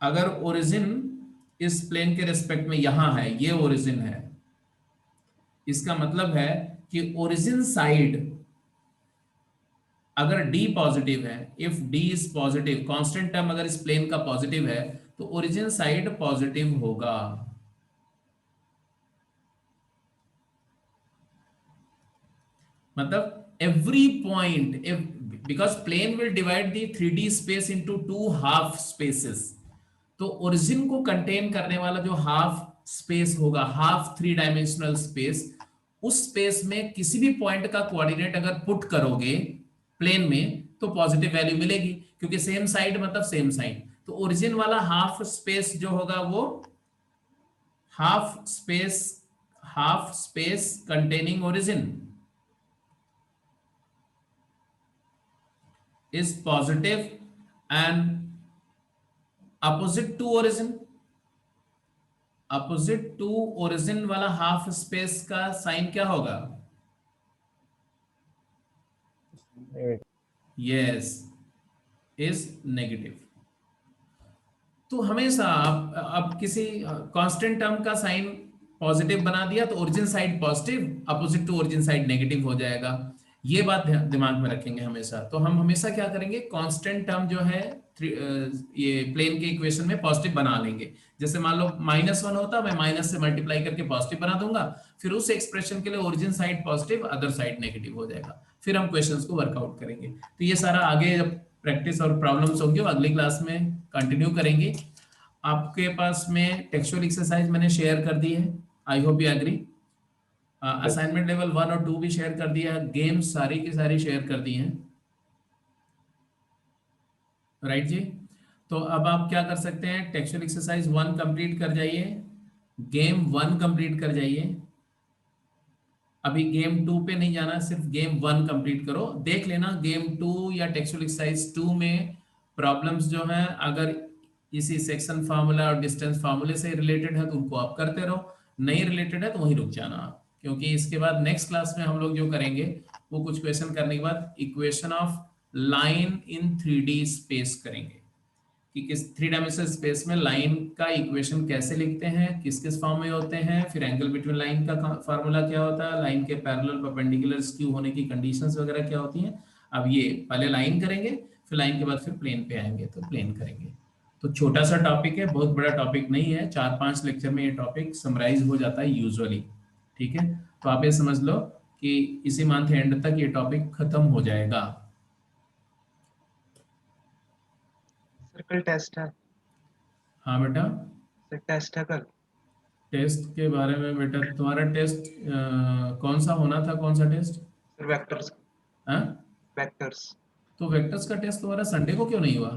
अगर ओरिजिन इस प्लेन के रेस्पेक्ट में यहां है, ये ओरिजिन है, इसका मतलब है कि ओरिजिन साइड अगर d पॉजिटिव है, if d is positive, constant term अगर इस प्लेन का पॉजिटिव है, तो ओरिजिन साइड पॉजिटिव होगा। मतलब every point, because plane will divide the 3D space into 2 half spaces, तो ओरिजिन को कंटेन करने वाला जो हाफ स्पेस होगा, हाफ 3 डायमेंशनल स्पेस, उस स्पेस में किसी भी पॉइंट का कोऑर्डिनेट अगर पुट करोगे प्लेन में तो पॉजिटिव वैल्यू मिलेगी, क्योंकि सेम साइड मतलब सेम साइन। तो ओरिजिन वाला हाफ स्पेस जो होगा वो half space containing origin is positive and opposite to origin वाला हाफ स्पेस का साइन क्या होगा? Yes, is negative. तो हमेशा अब किसी कांस्टेंट टर्म का साइन पॉजिटिव बना दिया तो origin side positive, opposite to origin side negative हो जाएगा। ये बात दिमाग में रखेंगे हमेशा। तो हम हमेशा क्या करेंगे, कांस्टेंट टर्म जो है ये प्लेन के इक्वेशन में पॉजिटिव बना लेंगे। जैसे मान लो -1 होता, मैं माइनस से मल्टीप्लाई करके पॉजिटिव बना दूंगा, फिर उस एक्सप्रेशन के लिए origin side positive, other side negative हो जाएगा। फिर हम क्वेश्चंस को वर्कआउट करेंगे। तो ये सारा आगे जब प्रैक्टिस और प्रॉब्लम्स होंगे वो अगली क्लास में कंटिन्यू करेंगे। आपके पास में टेक्सचुअल एक्सरसाइज मैंने शेयर कर दी है, I hope you agree. Assignment level 1 और 2 भी शेयर कर दिया है, गेम्स सारी की सारी शेयर कर दी हैं, राइट जी। तो अब आप क्या कर सकते हैं, टेक्सचुअल एक्सरसाइज 1 कंप्लीट कर जाइए, गेम 1 कंप्लीट कर जाइए। अभी गेम 2 पे नहीं जाना, सिर्फ गेम 1 कंप्लीट करो। देख लेना गेम 2 या टेक्सचुअल एक्सरसाइज 2 में प्रॉब्लम्स जो हैं अगर इसी सेक्शन फार्मूला और डिस्टेंस फार्मूले से रिलेटेड है तो उनको आप करते रहो, नहीं रिलेटेड है तो वहीं रुक जाना आप। क्योंकि इसके बाद नेक्स्ट क्लास में हम लोग जो करेंगे वो कुछ क्वेश्चन करने के बाद equation of line in 3D space करेंगे कि किस 3 डायमेंशनल स्पेस में लाइन का इक्वेशन कैसे लिखते हैं, किस किस फॉर्म में होते हैं, फिर एंगल बिटवीन लाइन का फार्मूला क्या होता है, लाइन के पैरेलल परपेंडिकुलर स्क्यू होने की कंडीशंस वगैरह क्या होती हैं। अब ये पहले लाइन करेंगे, फिर लाइन के बाद फिर प्लेन पे आएंगे तो प्लेन करेंगे। तो छोटा सा टॉपिक है, बहुत बड़ा टॉपिक नहीं है, 4-5 लेक्चर में ये टॉपिक समराइज हो जाता है यूजुअली, ठीक है। तो आप ये समझ लो कि इसी मंथ एंड तक ये टॉपिक खत्म हो जाएगा। सर कल टेस्ट है। हाँ बेटा, सर टेस्ट है कल। टेस्ट के बारे में बेटा, तुम्हारा टेस्ट कौन सा होना था, कौन सा टेस्ट? Sir vectors. हाँ, वेक्टर्स। तो वेक्टर्स का टेस्ट तुम्हारा संडे को क्यों नहीं हुआ?